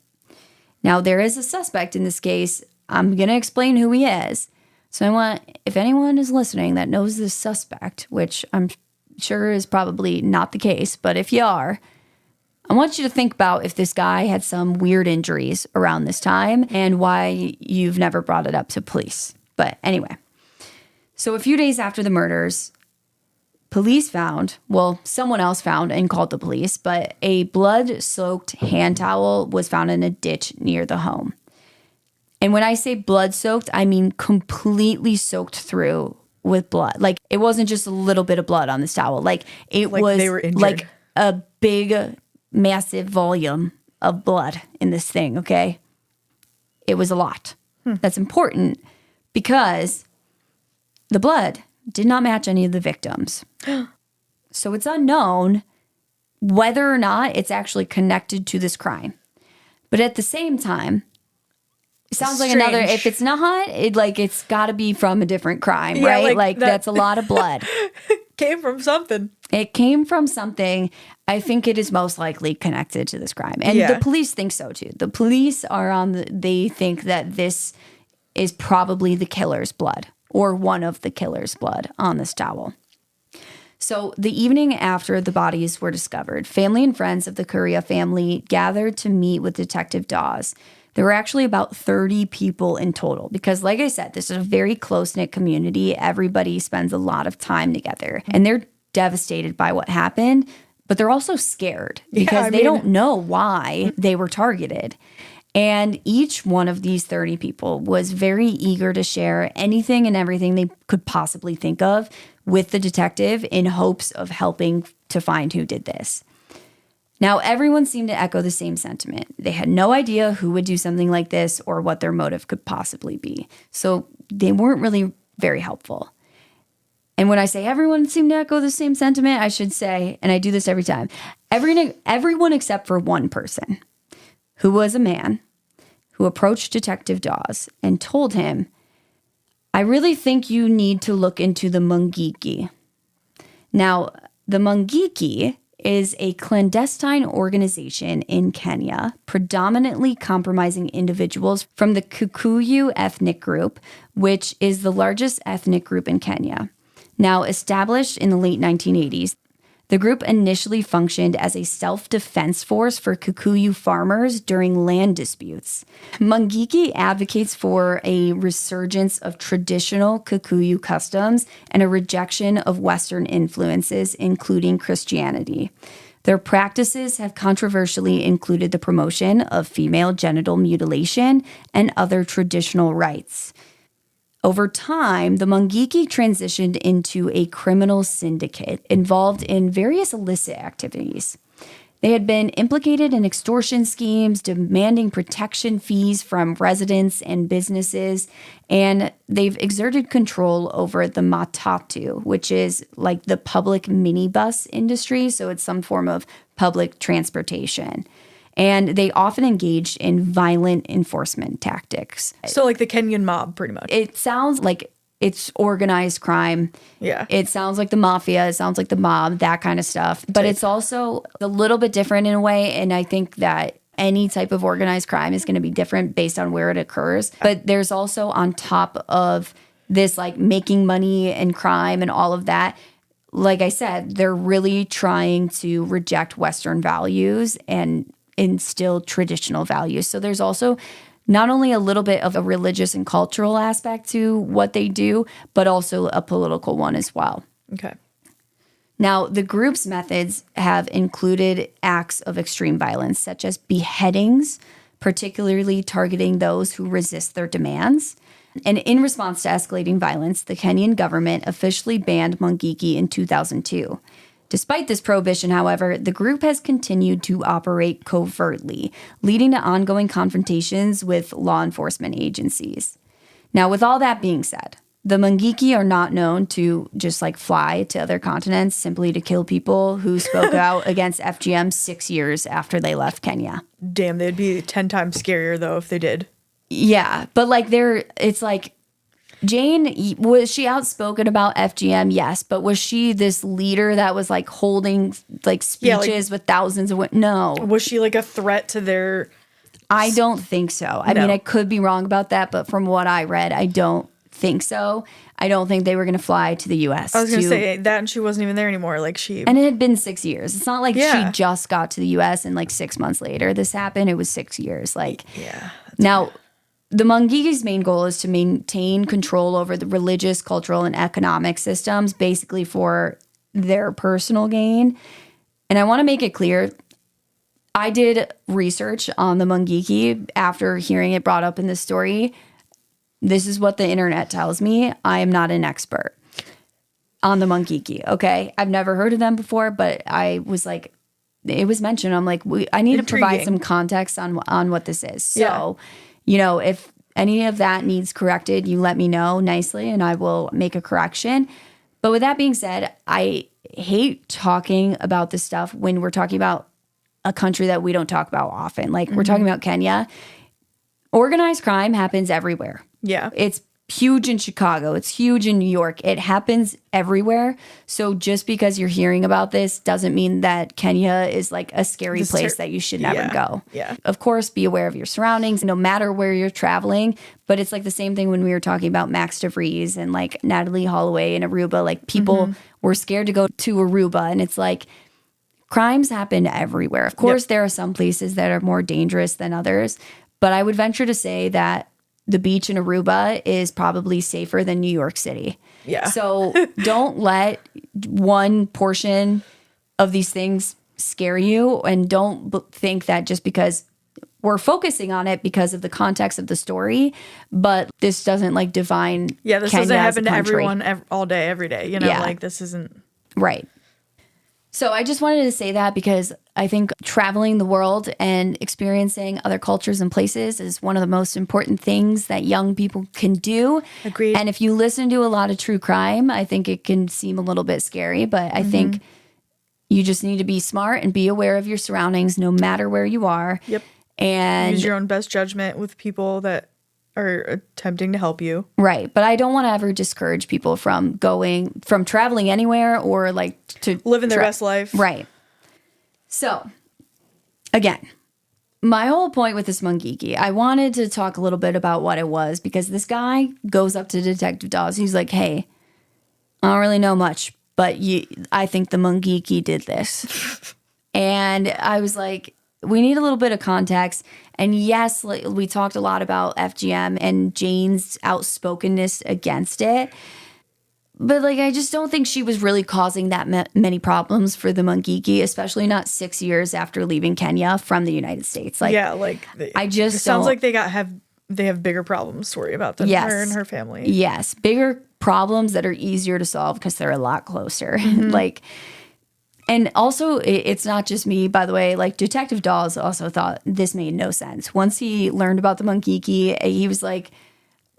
Now, there is a suspect in this case. I'm going to explain who he is. So if anyone is listening that knows this suspect, which I'm sure is probably not the case, but if you are, I want you to think about if this guy had some weird injuries around this time and why you've never brought it up to police. But anyway, so a few days after the murders, police found, someone else found and called the police, but a blood-soaked hand towel was found in a ditch near the home. And when I say blood-soaked, I mean completely soaked through with blood. Like, it wasn't just a little bit of blood on this towel. Like, it was they were injured. Like a big, massive volume of blood in this thing, okay? It was a lot. That's important because the blood did not match any of the victims. So it's unknown whether or not it's actually connected to this crime. But at the same time, it sounds like another, if it's not, it's got to be from a different crime, right? Like that's a lot of blood. Came from something. It came from something. I think it is most likely connected to this crime. And the police think so too. The police are they think that this is probably the killer's blood or one of the killer's blood on this towel. So the evening after the bodies were discovered, family and friends of the Kuria family gathered to meet with Detective Dawes. There were actually about 30 people in total because, like I said, this is a very close-knit community. Everybody spends a lot of time together, and they're devastated by what happened, but they're also scared because they don't know why they were targeted. And each one of these 30 people was very eager to share anything and everything they could possibly think of with the detective in hopes of helping to find who did this. Now, everyone seemed to echo the same sentiment. They had no idea who would do something like this or what their motive could possibly be. So they weren't really very helpful. And when I say everyone seemed to echo the same sentiment, I should say, and I do this every time, everyone except for one person, who was a man who approached Detective Dawes and told him, I really think you need to look into the Mungiki. Now, the Mungiki is a clandestine organization in Kenya, predominantly compromising individuals from the Kikuyu ethnic group, which is the largest ethnic group in Kenya. Now, established in the late 1980s, the group initially functioned as a self-defense force for Kikuyu farmers during land disputes. Mungiki advocates for a resurgence of traditional Kikuyu customs and a rejection of Western influences, including Christianity. Their practices have controversially included the promotion of female genital mutilation and other traditional rites. Over time, the Mungiki transitioned into a criminal syndicate involved in various illicit activities. They had been implicated in extortion schemes, demanding protection fees from residents and businesses, and they've exerted control over the matatu, which is like the public minibus industry, so it's some form of public transportation. And they often engaged in violent enforcement tactics. So like the Kenyan mob, pretty much. It sounds like it's organized crime. Yeah. It sounds like the mafia. It sounds like the mob, that kind of stuff. But it's also a little bit different in a way. And I think that any type of organized crime is going to be different based on where it occurs. But there's also on top of this, like making money and crime and all of that, like I said, they're really trying to reject Western values and instill traditional values. So there's also not only a little bit of a religious and cultural aspect to what they do, but also a political one as well. Okay. Now, the group's methods have included acts of extreme violence, such as beheadings, particularly targeting those who resist their demands. And in response to escalating violence, the Kenyan government officially banned Mungiki in 2002. Despite this prohibition, however, the group has continued to operate covertly, leading to ongoing confrontations with law enforcement agencies. Now, with all that being said, the Mungiki are not known to just fly to other continents simply to kill people who spoke out against FGM 6 years after they left Kenya. Damn, they'd be 10 times scarier though if they did. Yeah, but it's like Jane, was she outspoken about FGM? Yes. But was she this leader that was holding speeches with thousands of women? No. Was she a threat to their... I don't think so. I mean, I could be wrong about that, but from what I read, I don't think so. I don't think they were going to fly to the U.S. I was going to say that, and she wasn't even there anymore. And it had been 6 years. It's not like she just got to the U.S. and 6 months later this happened. It was 6 years. Now... The Mungiki's main goal is to maintain control over the religious, cultural, and economic systems, basically for their personal gain. And I want to make it clear, I did research on the Mungiki after hearing it brought up in this story. This is what the internet tells me. I am not an expert on the Mungiki, okay? I've never heard of them before, but I was it was mentioned. I'm I need to provide some context on what this is. So... if any of that needs corrected, you let me know nicely and I will make a correction. But with that being said, I hate talking about this stuff when we're talking about a country that we don't talk about often. Like we're talking about Kenya. Organized crime happens everywhere. Yeah. It's huge in Chicago. It's huge in New York. It happens everywhere. So just because you're hearing about this doesn't mean that Kenya is like a scary place that you should never go. Yeah. Of course, be aware of your surroundings, no matter where you're traveling. But it's like the same thing when we were talking about Max DeVries and like Natalie Holloway in Aruba. Like people were scared to go to Aruba. And it's like crimes happen everywhere. Of course, there are some places that are more dangerous than others. But I would venture to say that the beach in Aruba is probably safer than New York City. Yeah. So don't let one portion of these things scare you, and don't think that just because we're focusing on it because of the context of the story, but this doesn't like define this Kenya doesn't as a happen to country. everyone all day, every day. You know, like this isn't... Right. So I just wanted to say that because I think traveling the world and experiencing other cultures and places is one of the most important things that young people can do. Agreed. And if you listen to a lot of true crime, I think it can seem a little bit scary, but I think you just need to be smart and be aware of your surroundings no matter where you are. Yep. And use your own best judgment with people that are attempting to help you. Right. But I don't want to ever discourage people from traveling anywhere or like to living their best life. Right. So again, my whole point with this Mungiki, I wanted to talk a little bit about what it was, because this guy goes up to Detective Dawes. He's like, hey, I don't really know much, but I think the Mungiki did this. And I was like, we need a little bit of context. And yes, we talked a lot about FGM and Jane's outspokenness against it. But like, I just don't think she was really causing that many problems for the Mungiki, especially not 6 years after leaving Kenya from the United States. Like, I just it sounds like they have bigger problems to worry about than her and her family. Yes, bigger problems that are easier to solve because they're a lot closer. Like. And also, it's not just me, by the way. Like, Detective Dawes also thought this made no sense. Once he learned about the Mungiki, he was like...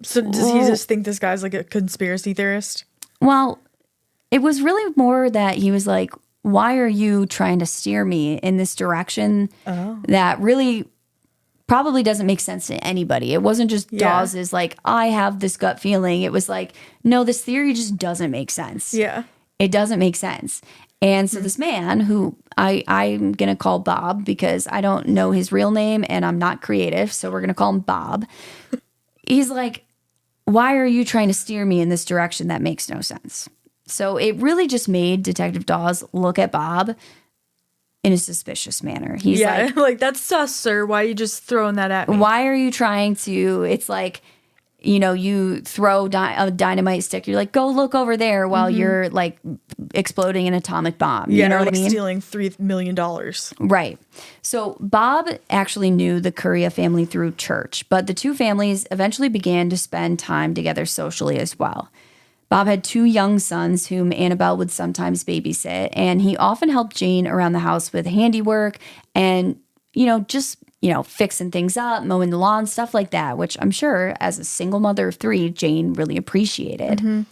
So does he just think this guy's like a conspiracy theorist? Well, it was really more that he was like, why are you trying to steer me in this direction that really probably doesn't make sense to anybody? It wasn't just Dawes' like, I have this gut feeling. It was like, no, this theory just doesn't make sense. Yeah. It doesn't make sense. And so this man, who I'm going to call Bob because I don't know his real name and I'm not creative, so we're going to call him Bob. He's like, why are you trying to steer me in this direction that makes no sense? So it really just made Detective Dawes look at Bob in a suspicious manner. He's like, that's sus, sir. Why are you just throwing that at me? Why are you trying to, it's like, you know, you throw a dynamite stick. You're like, go look over there while you're like exploding an atomic bomb. You know what I mean? Stealing $3 million. Right. So Bob actually knew the Kuria family through church, but the two families eventually began to spend time together socially as well. Bob had 2 young sons whom Annabel would sometimes babysit, and he often helped Jane around the house with handiwork and, just fixing things up, mowing the lawn, stuff like that, which I'm sure as a single mother of 3, Jane really appreciated.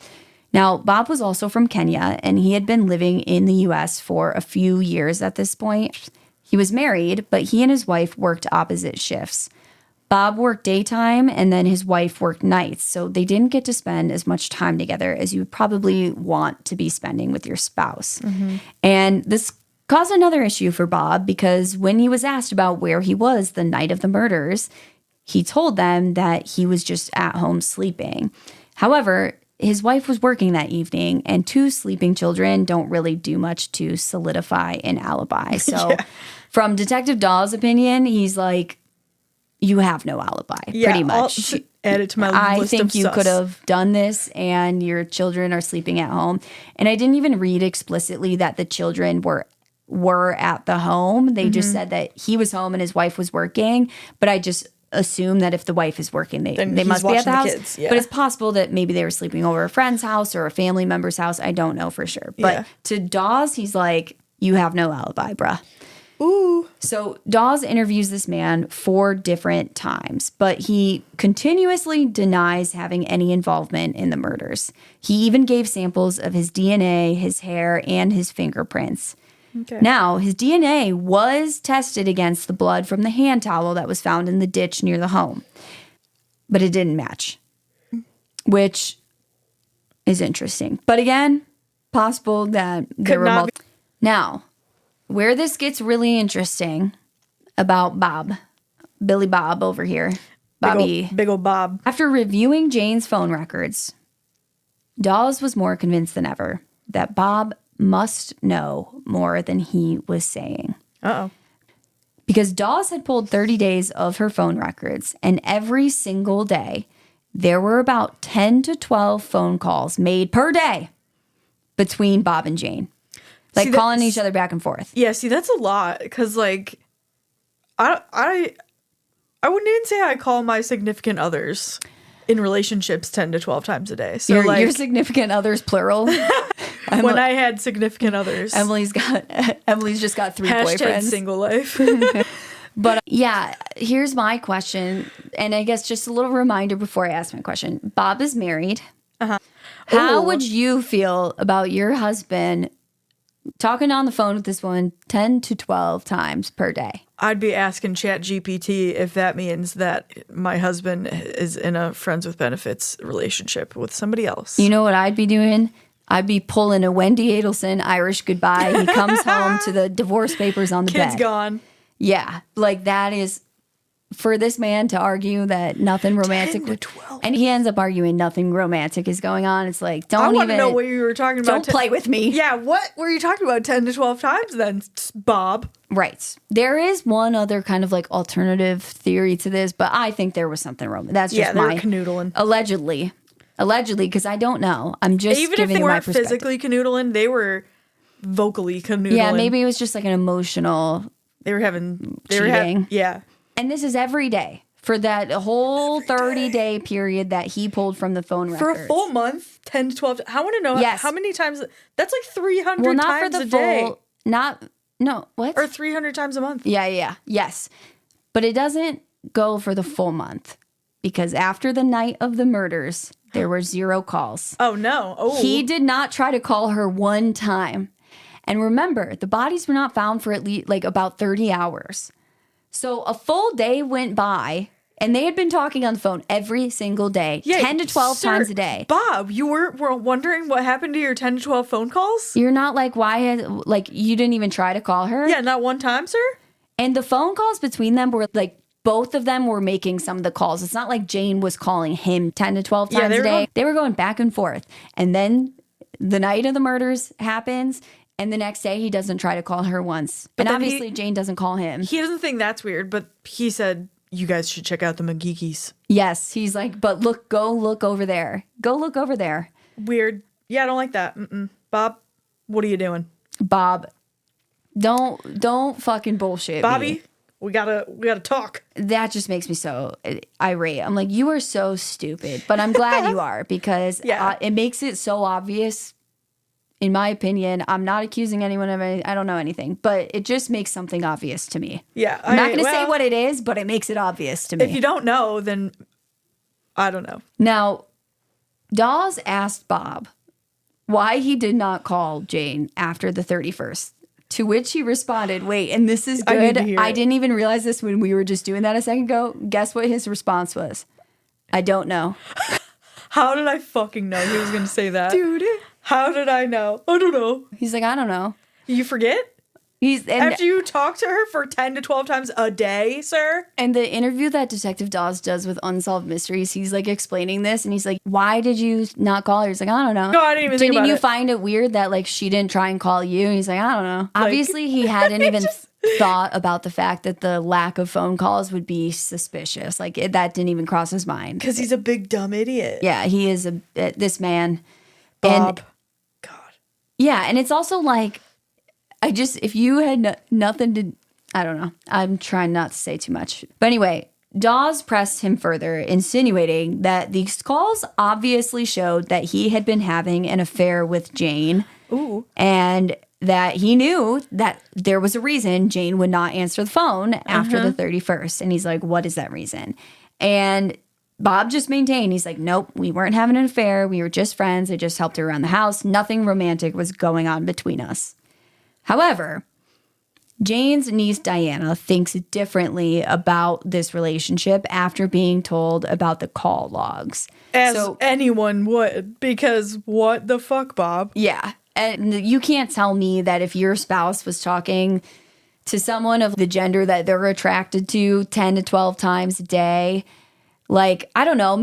Now, Bob was also from Kenya, and he had been living in the U.S. for a few years at this point. He was married, but he and his wife worked opposite shifts. Bob worked daytime, and then his wife worked nights, so they didn't get to spend as much time together as you would probably want to be spending with your spouse. And this caused another issue for Bob, because when he was asked about where he was the night of the murders, he told them that he was just at home sleeping. However, his wife was working that evening, and 2 sleeping children don't really do much to solidify an alibi. So from Detective Dawes' opinion, he's like, you have no alibi, pretty much. I'll add it to my list I think of you sus. could have done this and your children are sleeping at home. And I didn't even read explicitly that the children were at the home. They just said that he was home and his wife was working. But I just assume that if the wife is working, they must be at the house. Kids, But it's possible that maybe they were sleeping over a friend's house or a family member's house. I don't know for sure. But to Dawes, he's like, you have no alibi, bruh. Ooh. So Dawes interviews this man 4 different times, but he continuously denies having any involvement in the murders. He even gave samples of his DNA, his hair, and his fingerprints. Okay. Now, his DNA was tested against the blood from the hand towel that was found in the ditch near the home, but it didn't match, which is interesting. But again, possible that there were multiple. Now, where this gets really interesting about Bob, Billy Bob over here, Bobby. Big ol' Bob. After reviewing Jane's phone records, Dawes was more convinced than ever that Bob must know more than he was saying. Uh-oh. Because Dawes had pulled 30 days of her phone records, and every single day, there were about 10 to 12 phone calls made per day between Bob and Jane. Like calling each other back and forth. Yeah, see, that's a lot. Because, like, I wouldn't even say I call my significant others in relationships 10 to 12 times a day. So, your significant others, plural. When I had significant others. Emily's just got 3 Hashtag boyfriends. single life. But yeah, here's my question. And I guess just a little reminder before I ask my question. Bob is married. Uh-huh. How would you feel about your husband talking on the phone with this woman 10 to 12 times per day? I'd be asking ChatGPT if that means that my husband is in a friends with benefits relationship with somebody else. You know what I'd be doing? I'd be pulling a Wendy Adelson Irish goodbye. He comes home to the divorce papers on the bed. Kid's gone. Yeah, like that is for this man to argue that nothing romantic 10 to 12. and he ends up arguing nothing romantic is going on. It's like, I don't want to even know what you were talking about. don't play with me. Yeah, what were you talking about 10 to 12 times then, Bob? Right. There is one other kind of like alternative theory to this, but I think there was something wrong. That's just they were my canoodling. Allegedly, because I don't know. I'm just Even if giving they you my weren't perspective. physically canoodling, they were vocally canoodling. Yeah, maybe it was just like an emotional They were having cheating. Yeah. And this is every day for that whole 30-day period that he pulled from the phone For records. a full month, 10 to 12. I want to know Yes. how many times. That's like 300 Well, not times for the a day. full. No, what? Or 300 times a month. Yeah, yes. But it doesn't go for the full month because after the night of the murders, there were 0 calls. Oh, no. Oh. He did not try to call her one time. And remember, the bodies were not found for at least like about 30 hours. So a full day went by and they had been talking on the phone every single day, 10 to 12 times a day. Bob, you were wondering what happened to your 10 to 12 phone calls? You're not like, you didn't even try to call her? Yeah, not one time, sir? And the phone calls between them were like, both of them were making some of the calls. It's not like Jane was calling him 10 to 12 times a day. They were going back and forth. And then the night of the murders happens. And the next day, he doesn't try to call her once. But and obviously, Jane doesn't call him. He doesn't think that's weird, but he said, you guys should check out the Mungikis. Yes. He's like, but go look over there. Go look over there. Weird. Yeah, I don't like that. Bob, what are you doing? Bob, don't fucking bullshit Bobby, me. we gotta talk. That just makes me so irate. I'm like, you are so stupid. But I'm glad you are because it makes it so obvious. In my opinion, I'm not accusing anyone of anything. I don't know anything, but it just makes something obvious to me. Yeah. I'm not going to say what it is, but it makes it obvious to me. If you don't know, then I don't know. Now, Dawes asked Bob why he did not call Jane after the 31st, to which he responded, wait, and this is good. I didn't even realize this when we were just doing that a second ago. Guess what his response was? I don't know. How did I fucking know he was going to say that? Dude. How did I know? I don't know. He's like, I don't know. You forget? After you talk to her for 10 to 12 times a day, sir? And the interview that Detective Dawes does with Unsolved Mysteries, he's like explaining this and he's like, why did you not call her? He's like, I don't know. No, I didn't even think about it. Didn't you find it weird that like she didn't try and call you? And he's like, I don't know. Obviously, he hadn't even thought about the fact that the lack of phone calls would be suspicious. Like that didn't even cross his mind. Because he's a big dumb idiot. Yeah, he is this man. Bob. God. Yeah, and it's also like, if you had nothing to, I don't know. I'm trying not to say too much. But anyway, Dawes pressed him further, insinuating that these calls obviously showed that he had been having an affair with Jane. Ooh. And that he knew that there was a reason Jane would not answer the phone after the 31st. And he's like, what is that reason? And Bob just maintained, he's like, nope, we weren't having an affair. We were just friends. I just helped her around the house. Nothing romantic was going on between us. However, Jane's niece Diana thinks differently about this relationship after being told about the call logs. As anyone would, because what the fuck, Bob? Yeah. And you can't tell me that if your spouse was talking to someone of the gender that they're attracted to 10 to 12 times a day, like, I don't know,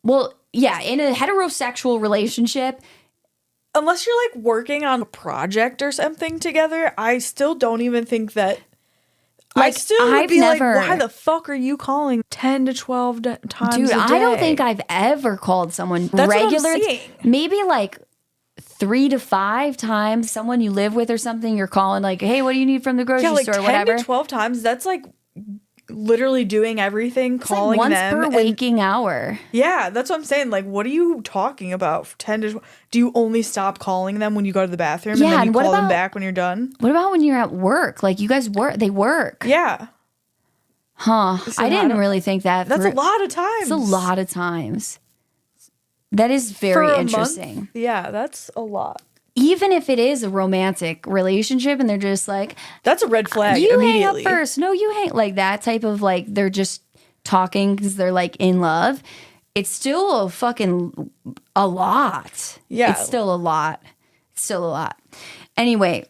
well, yeah, in a heterosexual relationship, unless you're like working on a project or something together, I still don't even think that. Like, I still would I've be never- like, why the fuck are you calling 10 to 12 times dude, a day? I don't think I've ever called someone That's what I'm regular. saying. Maybe like 3 to 5 times, someone you live with or something, you're calling like, hey, what do you need from the grocery like store, 10 whatever. to 12 times, that's like literally doing everything, It's calling like once them. per waking hour. Yeah, that's what I'm saying. Like, what are you talking about? 10 to 12? Do you only stop calling them when you go to the bathroom and then you call them back when you're done? What about when you're at work? Like, you guys work, they work. Yeah. Huh. So I didn't really think that. That's a lot of times. It's a lot of times. That is For very a interesting. month? Yeah, that's a lot. Even if it is a romantic relationship and they're just like, that's a red flag you immediately. hang up first. No, you hang, like that type of like, they're just talking because they're like in love. It's still a lot. Yeah. It's still a lot. It's still a lot. Anyway,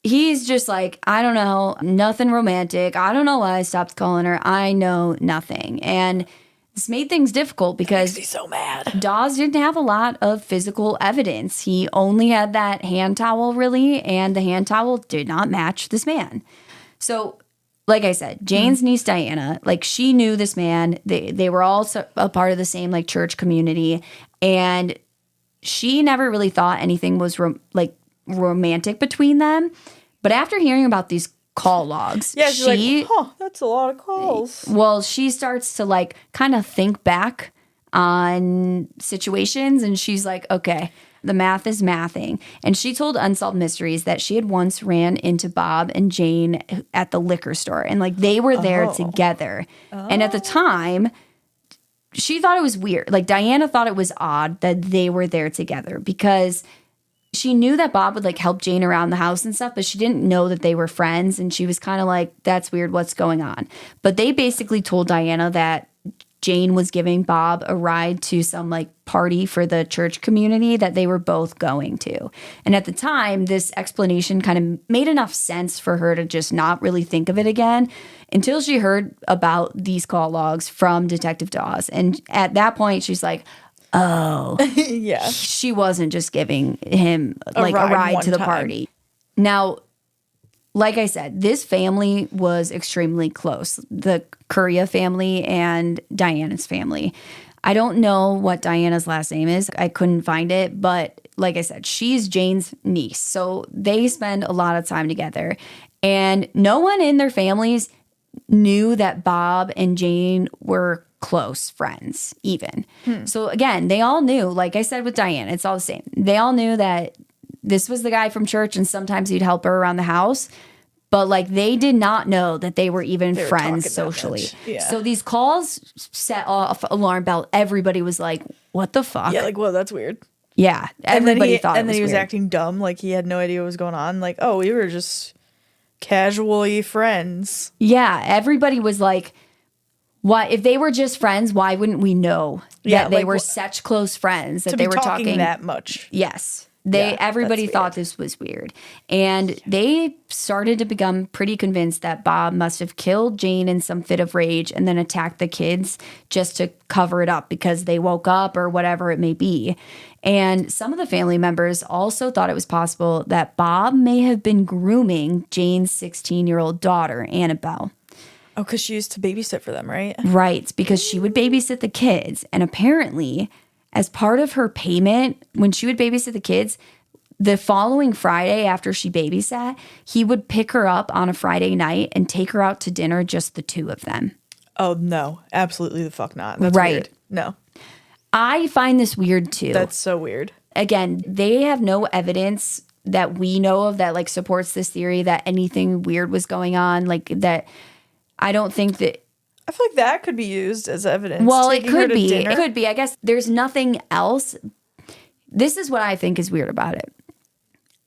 he's just like, I don't know, nothing romantic. I don't know why I stopped calling her. I know nothing. And this made things difficult because makes me so mad. Dawes didn't have a lot of physical evidence. He only had that hand towel, really, and the hand towel did not match this man. So, like I said, Jane's niece Diana, like, she knew this man. They were all a part of the same like church community, and she never really thought anything was romantic between them. But after hearing about these call logs, yeah, she's like, huh, that's a lot of calls. Well, she starts to like kind of think back on situations, and she's like, okay, the math is mathing. And she told Unsolved Mysteries that she had once ran into Bob and Jane at the liquor store, and like they were there together. And at the time, she thought it was weird. Like, Diana thought it was odd that they were there together because she knew that Bob would like help Jane around the house and stuff, but she didn't know that they were friends. And she was kind of like, that's weird. What's going on? But they basically told Diana that Jane was giving Bob a ride to some like party for the church community that they were both going to. And at the time, this explanation kind of made enough sense for her to just not really think of it again until she heard about these call logs from Detective Dawes. And at that point, she's like, oh, yeah. She wasn't just giving him like a ride to the party. Now, like I said, this family was extremely close. The Kuria family and Diana's family. I don't know what Diana's last name is. I couldn't find it. But like I said, she's Jane's niece. So they spend a lot of time together. And no one in their families knew that Bob and Jane were close friends even. So again, they all knew, like I said with Diana, it's all the same. They all knew that this was the guy from church and sometimes he'd help her around the house. But like they did not know that they were even friends socially. Yeah. So these calls set off alarm bell. Everybody was like, what the fuck? Yeah, like, whoa, that's weird. Yeah. Everybody thought it was and then he was weird. acting dumb, like he had no idea what was going on. Like, oh, we were just casually friends. Yeah, everybody was like, why, if they were just friends, why wouldn't we know that they were such close friends that they were talking that much? Yes. Yeah, Everybody that's thought this was weird. And they started to become pretty convinced that Bob must have killed Jane in some fit of rage and then attacked the kids just to cover it up because they woke up or whatever it may be. And some of the family members also thought it was possible that Bob may have been grooming Jane's 16-year-old daughter, Annabel. Oh, because she used to babysit for them, right? Right, because she would babysit the kids. And apparently, as part of her payment, when she would babysit the kids, the following Friday after she babysat, he would pick her up on a Friday night and take her out to dinner, just the two of them. Oh, no. Absolutely the fuck not. That's right. weird. No. I find this weird, too. That's so weird. Again, they have no evidence that we know of that like supports this theory that anything weird was going on. Like that, I don't think that. I feel like that could be used as evidence. Well, it Taking her could to be. dinner. It could be. I guess there's nothing else. This is what I think is weird about it.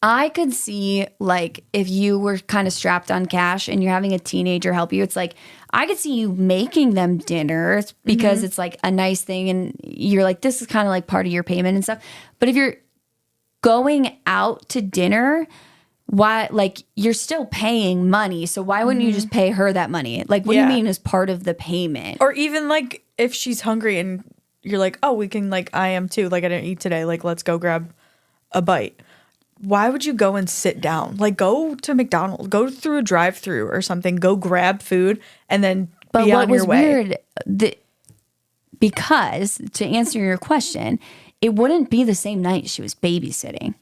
I could see, like, if you were kind of strapped on cash and you're having a teenager help you, it's like, I could see you making them dinner because it's like a nice thing and you're like, this is kind of like part of your payment and stuff. But if you're going out to dinner, why, like, you're still paying money. So why wouldn't you just pay her that money? Like, what do you mean as part of the payment? Or even like if she's hungry and you're like, oh, we can, like, I am too. Like, I didn't eat today. Like, let's go grab a bite. Why would you go and sit down? Like, go to McDonald's, go through a drive-through or something, go grab food, and then be on your way. Weird, because to answer your question, it wouldn't be the same night she was babysitting.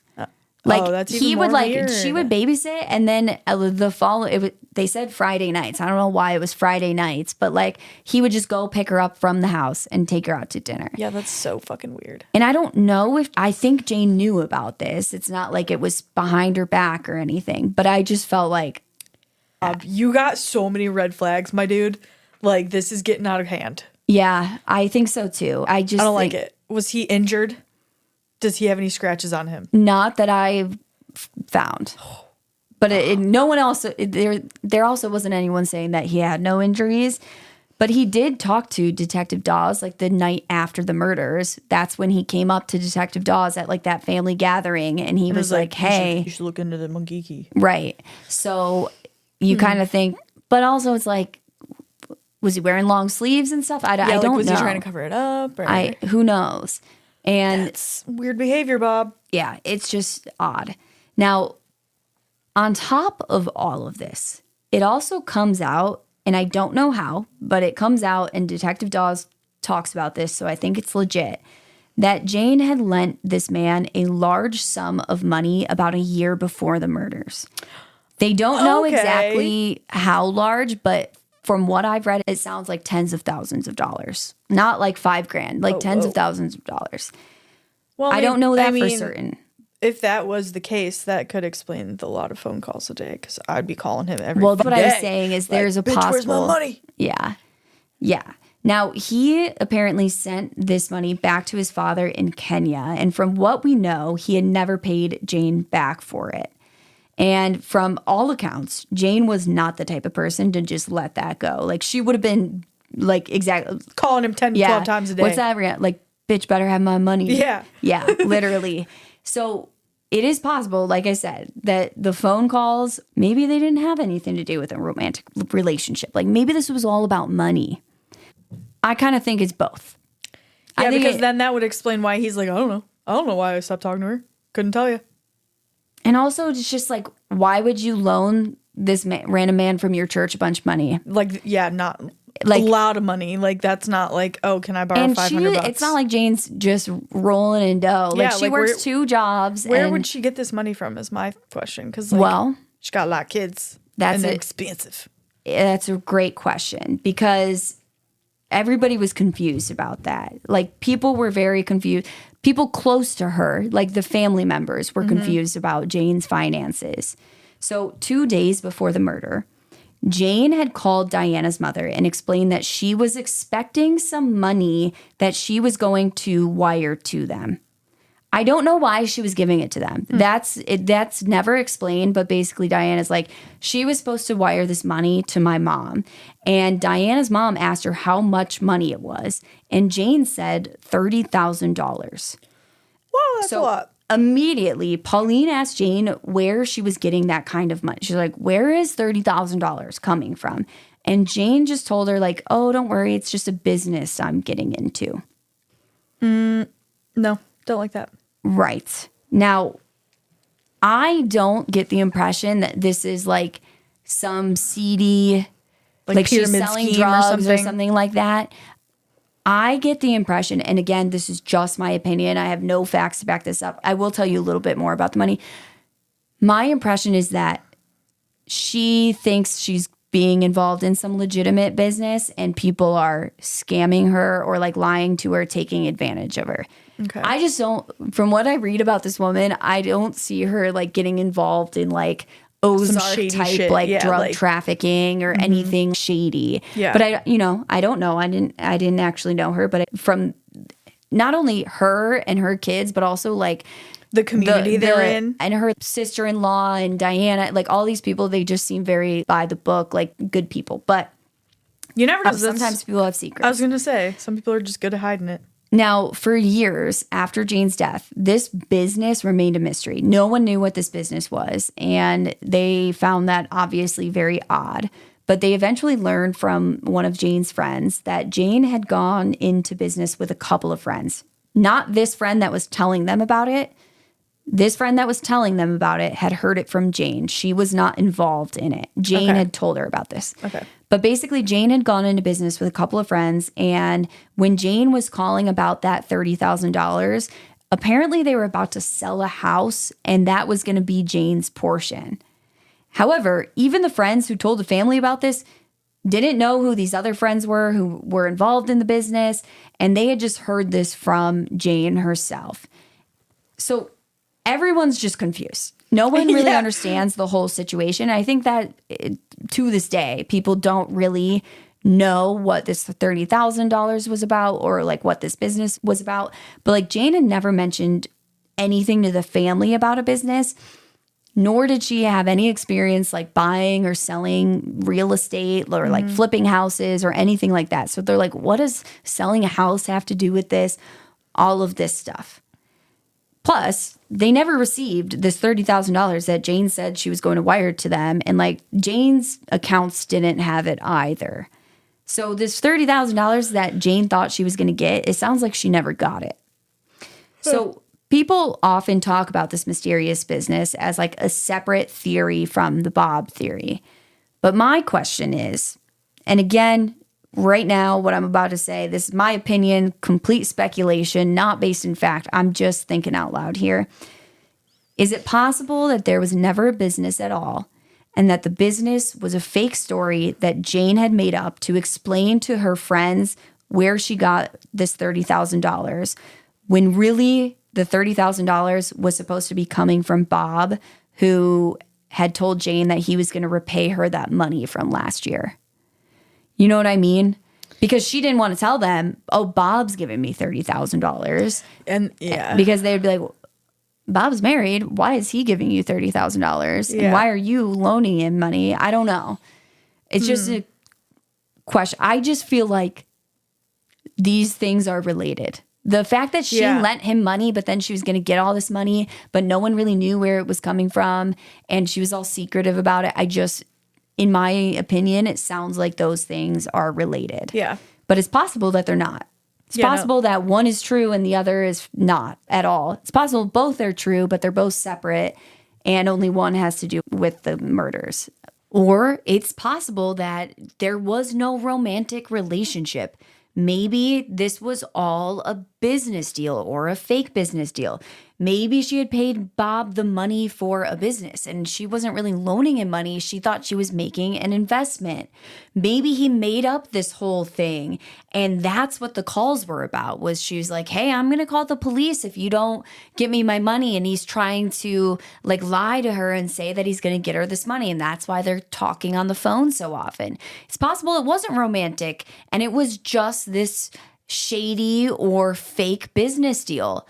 Like that's he even would more like weird. she would babysit, and then the follow. They said Friday nights. I don't know why it was Friday nights, but like he would just go pick her up from the house and take her out to dinner. Yeah, that's so fucking weird. And I don't know if I think Jane knew about this. It's not like it was behind her back or anything, but I just felt like you got so many red flags, my dude. Like, this is getting out of hand. yeah, I think so too. I don't like it. Was he injured? Does he have any scratches on him? Not that I've found. But no one else, there also wasn't anyone saying that he had no injuries. But he did talk to Detective Dawes like the night after the murders. That's when he came up to Detective Dawes at like that family gathering. And he was like, hey. You should look into the Mungiki. Right. So you kind of think, but also it's like, was he wearing long sleeves and stuff? I don't know. Was he trying to cover it up? Or? Who knows? And it's weird behavior, Bob. Yeah, it's just odd. Now, on top of all of this, it also comes out, and I don't know how, but it comes out, and Detective Dawes talks about this, so I think it's legit, that Jane had lent this man a large sum of money about a year before the murders. They don't know exactly how large, but from what I've read, it sounds like tens of thousands of dollars. Not like $5,000, like tens of thousands of dollars. Well, I don't know that for certain. If that was the case, that could explain the lot of phone calls a day, because I'd be calling him every day. Well, what I was saying is there's a possible... Where's my money? Yeah. Yeah. Now, he apparently sent this money back to his father in Kenya. And from what we know, he had never paid Jane back for it. And from all accounts, Jane was not the type of person to just let that go. Like, she would have been, like, exactly... calling him 10 to 12 times a day. What's that? Like, bitch better have my money. Yeah. Yeah, literally. So it is possible, like I said, that the phone calls, maybe they didn't have anything to do with a romantic relationship. Like, maybe this was all about money. I kind of think it's both. Yeah, because then that would explain why he's like, I don't know. I don't know why I stopped talking to her. Couldn't tell you. And also, it's just like, why would you loan this random man from your church a bunch of money? Like, yeah, not like a lot of money. Like, that's not like, oh, can I borrow $500? It's not like Jane's just rolling in dough. Like, she works 2 jobs. Where would she get this money from is my question. Because, she got a lot of kids. That's expensive. That's a great question, because everybody was confused about that. Like, people were very confused. People close to her, like the family members, were confused about Jane's finances. So 2 days before the murder, Jane had called Diana's mother and explained that she was expecting some money that she was going to wire to them. I don't know why she was giving it to them. That's never explained, but basically Diana's like, she was supposed to wire this money to my mom. And Diana's mom asked her how much money it was. And Jane said $30,000. Wow, that's a lot. Immediately, Pauline asked Jane where she was getting that kind of money. She's like, where is $30,000 coming from? And Jane just told her, like, oh, don't worry, it's just a business I'm getting into. No, don't like that. Right. Now, I don't get the impression that this is like some seedy, like she's selling drugs or something like that. I get the impression, and again, this is just my opinion. I have no facts to back this up. I will tell you a little bit more about the money. My impression is that she thinks she's being involved in some legitimate business and people are scamming her or like lying to her, taking advantage of her. Okay. I just don't, from what I read about this woman, I don't see her like getting involved in like Ozark shady type shit. like Yeah, drug like- trafficking or anything shady. Yeah. But I don't know. I didn't actually know her, but from not only her and her kids, but also like The community they're in. and her sister-in-law and Diana, like all these people, they just seem very by the book, like good people. But You never know. sometimes people have secrets. I was going to say, some people are just good at hiding it. Now, for years after Jane's death, this business remained a mystery. No one knew what this business was, and they found that obviously very odd. But they eventually learned from one of Jane's friends that Jane had gone into business with a couple of friends. Not this friend that was telling them about it. This friend that was telling them about it had heard it from Jane. She was not involved in it. Jane had told her about this. Okay. But basically, Jane had gone into business with a couple of friends. And when Jane was calling about that $30,000, apparently they were about to sell a house, and that was going to be Jane's portion. However, even the friends who told the family about this didn't know who these other friends were who were involved in the business, and they had just heard this from Jane herself. So everyone's just confused. No one really understands the whole situation. I think that to this day, people don't really know what this $30,000 was about or like what this business was about. But like Jane had never mentioned anything to the family about a business, nor did she have any experience like buying or selling real estate or like flipping houses or anything like that. So they're like, what does selling a house have to do with this? All of this stuff. Plus, they never received this $30,000 that Jane said she was going to wire to them. And like Jane's accounts didn't have it either. So this $30,000 that Jane thought she was going to get, it sounds like she never got it. So people often talk about this mysterious business as like a separate theory from the Bob theory. But my question is, and again, right now, what I'm about to say, this is my opinion, complete speculation, not based in fact. I'm just thinking out loud here. Is it possible that there was never a business at all and that the business was a fake story that Jane had made up to explain to her friends where she got this $30,000 when really the $30,000 was supposed to be coming from Bob, who had told Jane that he was going to repay her that money from last year? You know what I mean? Because she didn't want to tell them, oh, Bob's giving me $30,000. And yeah. Because they would be like, Bob's married. Why is he giving you $30,000? Yeah. And why are you loaning him money? I don't know. It's just a question. I just feel like these things are related. The fact that she lent him money, but then she was going to get all this money, but no one really knew where it was coming from, and she was all secretive about it. In my opinion, it sounds like those things are related. Yeah. But it's possible that they're not. It's possible that one is true and the other is not at all. It's possible both are true, but they're both separate and only one has to do with the murders. Or it's possible that there was no romantic relationship. Maybe this was all a business deal or a fake business deal. Maybe she had paid Bob the money for a business and she wasn't really loaning him money. She thought she was making an investment. Maybe he made up this whole thing and that's what the calls were about. Was she was like, hey, I'm going to call the police if you don't get me my money. And he's trying to like lie to her and say that he's going to get her this money. And that's why they're talking on the phone so often. It's possible it wasn't romantic and it was just this shady or fake business deal.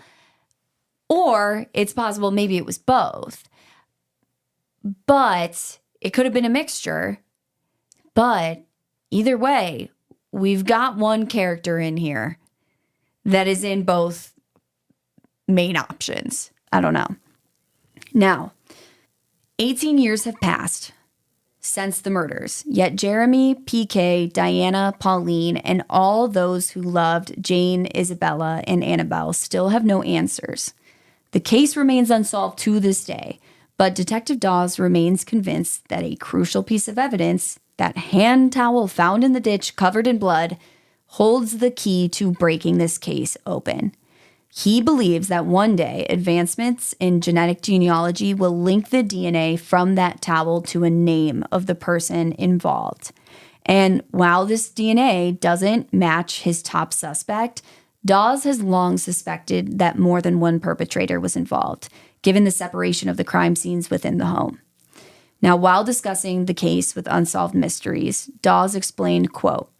Or it's possible maybe it was both. But it could have been a mixture. But either way, we've got one character in here that is in both main options. I don't know. Now, 18 years have passed since the murders, yet Jeremy, PK, Diana, Pauline, and all those who loved Jane, Isabella, and Annabel still have no answers. The case remains unsolved to this day, but Detective Dawes remains convinced that a crucial piece of evidence, that hand towel found in the ditch covered in blood, holds the key to breaking this case open. He believes that one day advancements in genetic genealogy will link the DNA from that towel to a name of the person involved. And while this DNA doesn't match his top suspect, Dawes has long suspected that more than one perpetrator was involved, given the separation of the crime scenes within the home. Now, while discussing the case with Unsolved Mysteries, Dawes explained, quote,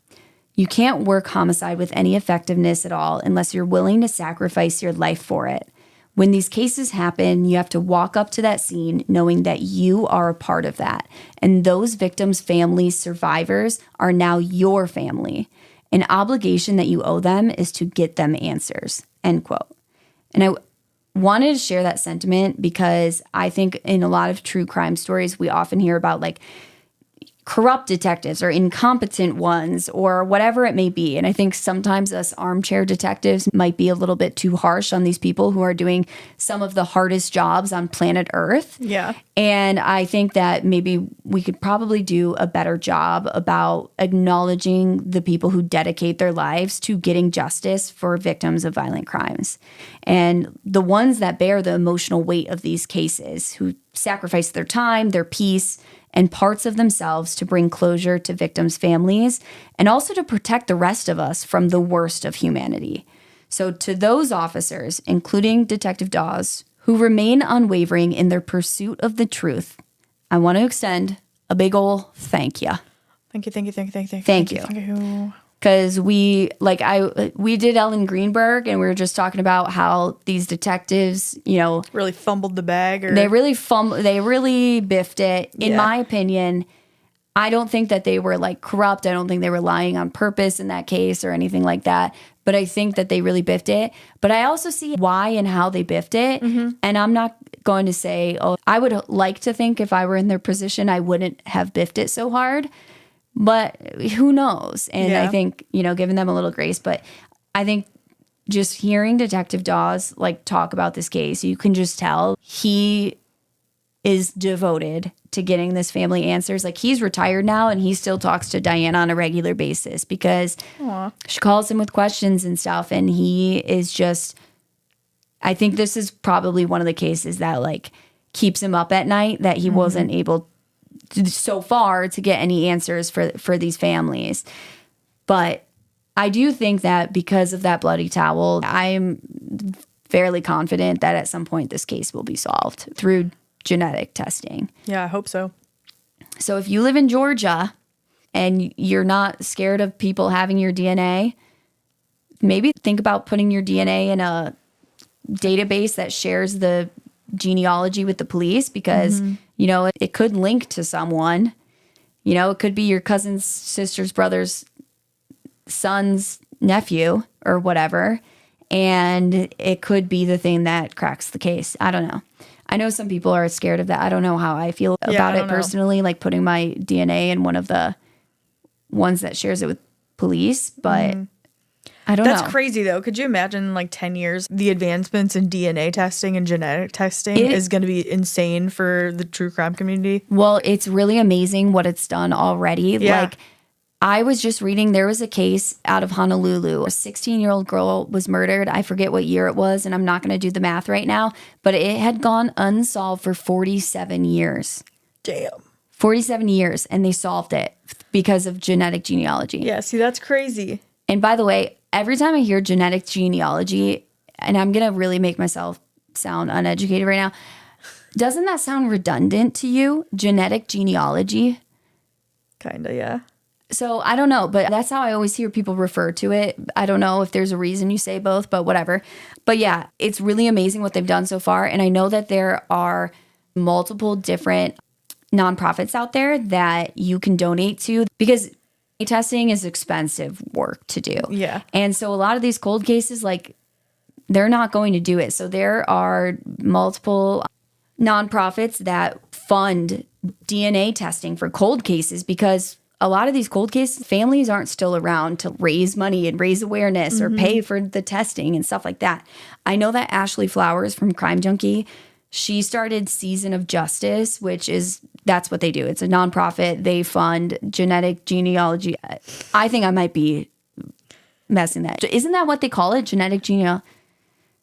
"You can't work homicide with any effectiveness at all unless you're willing to sacrifice your life for it. When these cases happen, you have to walk up to that scene knowing that you are a part of that. And those victims' families, survivors, are now your family. An obligation that you owe them is to get them answers," end quote. And I wanted to share that sentiment because I think in a lot of true crime stories, we often hear about like corrupt detectives or incompetent ones or whatever it may be. And I think sometimes us armchair detectives might be a little bit too harsh on these people who are doing some of the hardest jobs on planet Earth. Yeah. And I think that maybe we could probably do a better job about acknowledging the people who dedicate their lives to getting justice for victims of violent crimes. And the ones that bear the emotional weight of these cases, who sacrifice their time, their peace, and parts of themselves to bring closure to victims' families and also to protect the rest of us from the worst of humanity. So to those officers, including Detective Dawes, who remain unwavering in their pursuit of the truth, I want to extend a big ol' thank you. Thank you. Thank you. Because we did Ellen Greenberg, and we were just talking about how these detectives, really fumbled the bag. They really biffed it. In my opinion, I don't think that they were like corrupt. I don't think they were lying on purpose in that case or anything like that. But I think that they really biffed it. But I also see why and how they biffed it. Mm-hmm. And I'm not going to say, I would like to think if I were in their position, I wouldn't have biffed it so hard. But who knows? And I think, giving them a little grace. But I think just hearing Detective Dawes talk about this case, you can just tell he is devoted to getting this family answers. He's retired now and he still talks to Diana on a regular basis because she calls him with questions and stuff. And he is just, I think this is probably one of the cases that keeps him up at night, that he wasn't able so far to get any answers for these families. But I do think that because of that bloody towel, I'm fairly confident that at some point this case will be solved through genetic testing. Yeah, I hope so. So if you live in Georgia and you're not scared of people having your DNA, maybe think about putting your DNA in a database that shares the genealogy with the police because, it could link to someone. It could be your cousin's sister's brother's son's nephew or whatever. And it could be the thing that cracks the case. I don't know. I know some people are scared of that. I don't know how I feel about it personally, putting my DNA in one of the ones that shares it with police. But I don't know. That's crazy, though. Could you imagine, 10 years, the advancements in DNA testing and genetic testing is going to be insane for the true crime community? Well, it's really amazing what it's done already. Yeah. I was just reading, there was a case out of Honolulu. A 16-year-old girl was murdered. I forget what year it was, and I'm not going to do the math right now, but it had gone unsolved for 47 years. Damn. 47 years, and they solved it because of genetic genealogy. Yeah, see, that's crazy. And by the way, every time I hear genetic genealogy, and I'm going to really make myself sound uneducated right now, doesn't that sound redundant to you? Genetic genealogy? Kinda, yeah. So I don't know, but that's how I always hear people refer to it. I don't know if there's a reason you say both, but whatever. But yeah, it's really amazing what they've done so far. And I know that there are multiple different nonprofits out there that you can donate to because testing is expensive work to do. Yeah. And so a lot of these cold cases, they're not going to do it. So there are multiple nonprofits that fund DNA testing for cold cases because a lot of these cold cases, families aren't still around to raise money and raise awareness or pay for the testing and stuff like that. I know that Ashley Flowers from Crime Junkie, she started Season of Justice, that's what they do. It's a nonprofit. They fund genetic genealogy. I think I might be messing that. Isn't that what they call it? Genetic genealogy?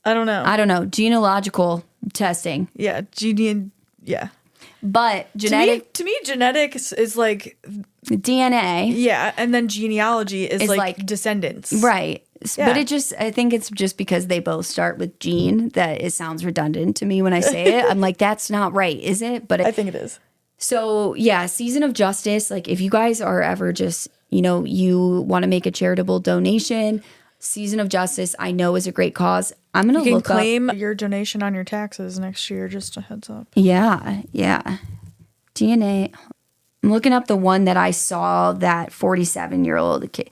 I don't know. Genealogical testing. Yeah. Yeah. But genetic... To me, genetics is DNA. Yeah, and then genealogy is like descendants. Right. But I think it's just because they both start with Gene that it sounds redundant to me when I say it. I'm like, that's not right, is it? But I think it is. So yeah, Season of Justice. Like if you guys are ever just, you want to make a charitable donation, Season of Justice, I know is a great cause. I'm going to look up. You can claim your donation on your taxes next year, just a heads up. Yeah. DNA. I'm looking up the one that I saw, that 47-year-old kid.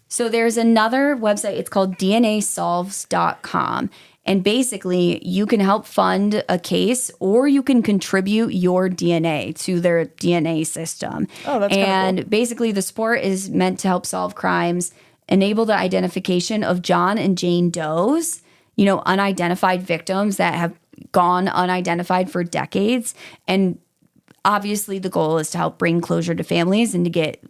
So there's another website. It's called DNAsolves.com. And basically, you can help fund a case or you can contribute your DNA to their DNA system. Oh, that's And cool. basically, the support is meant to help solve crimes, enable the identification of John and Jane Doe's, unidentified victims that have gone unidentified for decades. And obviously, the goal is to help bring closure to families and to get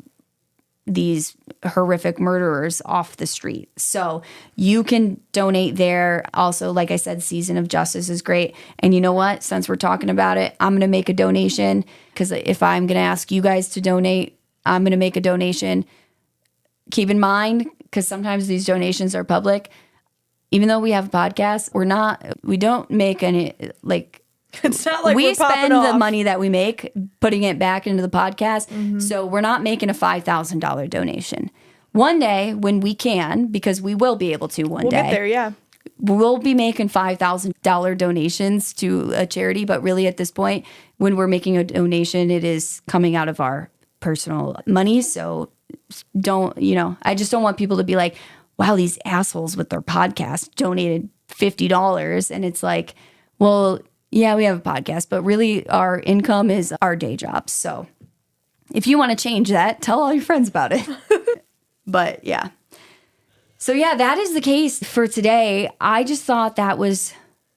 these horrific murderers off the street. So you can donate there. Also, like I said, Season of Justice is great. And you know what? Since we're talking about it, I'm going to make a donation, because if I'm going to ask you guys to donate, I'm going to make a donation. Keep in mind, because sometimes these donations are public, even though we have a podcast, we don't make any, it's not like we we're popping spend off. the money that we make putting it back into the podcast. So we're not making a $5,000 donation. One day when we can, because we will be able to one We'll day. get there, yeah. We'll be making $5,000 donations to a charity, but really at this point, when we're making a donation, it is coming out of our personal money. So I just don't want people to be like, wow, these assholes with their podcast donated $50. And it's like, well, yeah, we have a podcast, but really our income is our day jobs. So if you want to change that, tell all your friends about it. But yeah. So yeah, that is the case for today. I just thought that was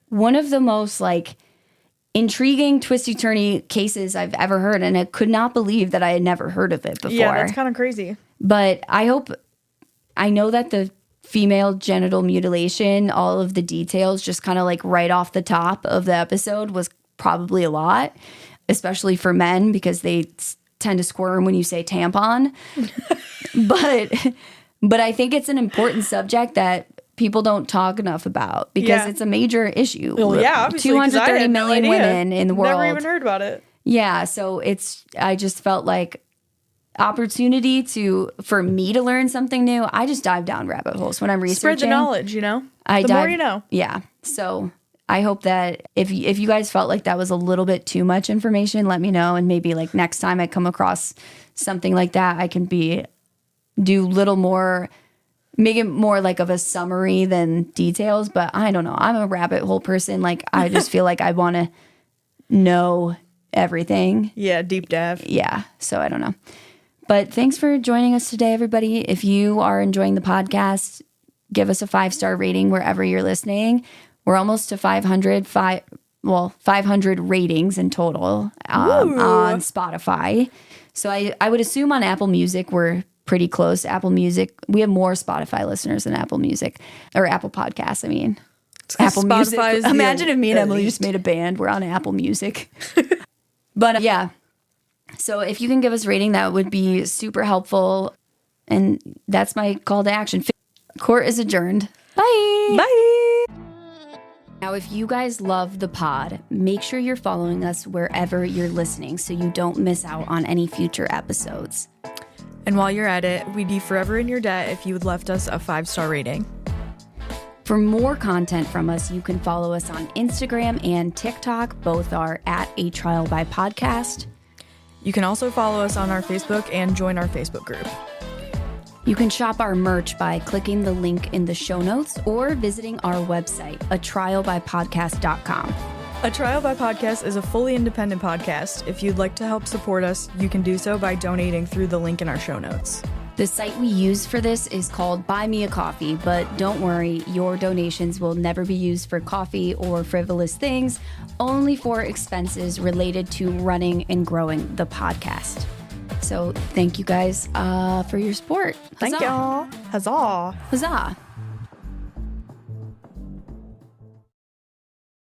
one of the most intriguing, twisty-turny cases I've ever heard. And I could not believe that I had never heard of it before. Yeah, that's kind of crazy. But I know that the female genital mutilation, all of the details just kind of right off the top of the episode was probably a lot, especially for men because they tend to squirm when you say tampon. But I think it's an important subject that people don't talk enough about because it's a major issue. Well, yeah, obviously, 230 million women in the world. Never even heard about it. Yeah, so I just felt like opportunity for me to learn something new. I just dive down rabbit holes when I'm researching. Spread the knowledge, the more you know. Yeah. So I hope that if you guys felt like that was a little bit too much information, let me know. And maybe next time I come across something like that, I can do little more, make it more of a summary than details. But I don't know. I'm a rabbit hole person. I just feel like I want to know everything. Yeah, deep dive. Yeah. So I don't know. But thanks for joining us today, everybody. If you are enjoying the podcast, give us a 5-star rating wherever you're listening. We're almost to 500 ratings in total on Spotify. So I would assume on Apple Music, we're pretty close to Apple Music. We have more Spotify listeners than Apple Music, or Apple Podcasts, I mean. Apple Music. Imagine if me and Emily just made a band. We're on Apple Music. But yeah. So if you can give us a rating, that would be super helpful. And that's my call to action. Court is adjourned. Bye. Bye. Now, if you guys love the pod, make sure you're following us wherever you're listening so you don't miss out on any future episodes. And while you're at it, we'd be forever in your debt if you had left us a 5-star rating. For more content from us, you can follow us on Instagram and TikTok. Both are at A Trial by Podcast. You can also follow us on our Facebook and join our Facebook group. You can shop our merch by clicking the link in the show notes or visiting our website, atrialbypodcast.com. A Trial by Podcast is a fully independent podcast. If you'd like to help support us, you can do so by donating through the link in our show notes. The site we use for this is called Buy Me a Coffee, but don't worry, your donations will never be used for coffee or frivolous things, only for expenses related to running and growing the podcast. So thank you guys for your support. Thank y'all. Huzzah. Huzzah.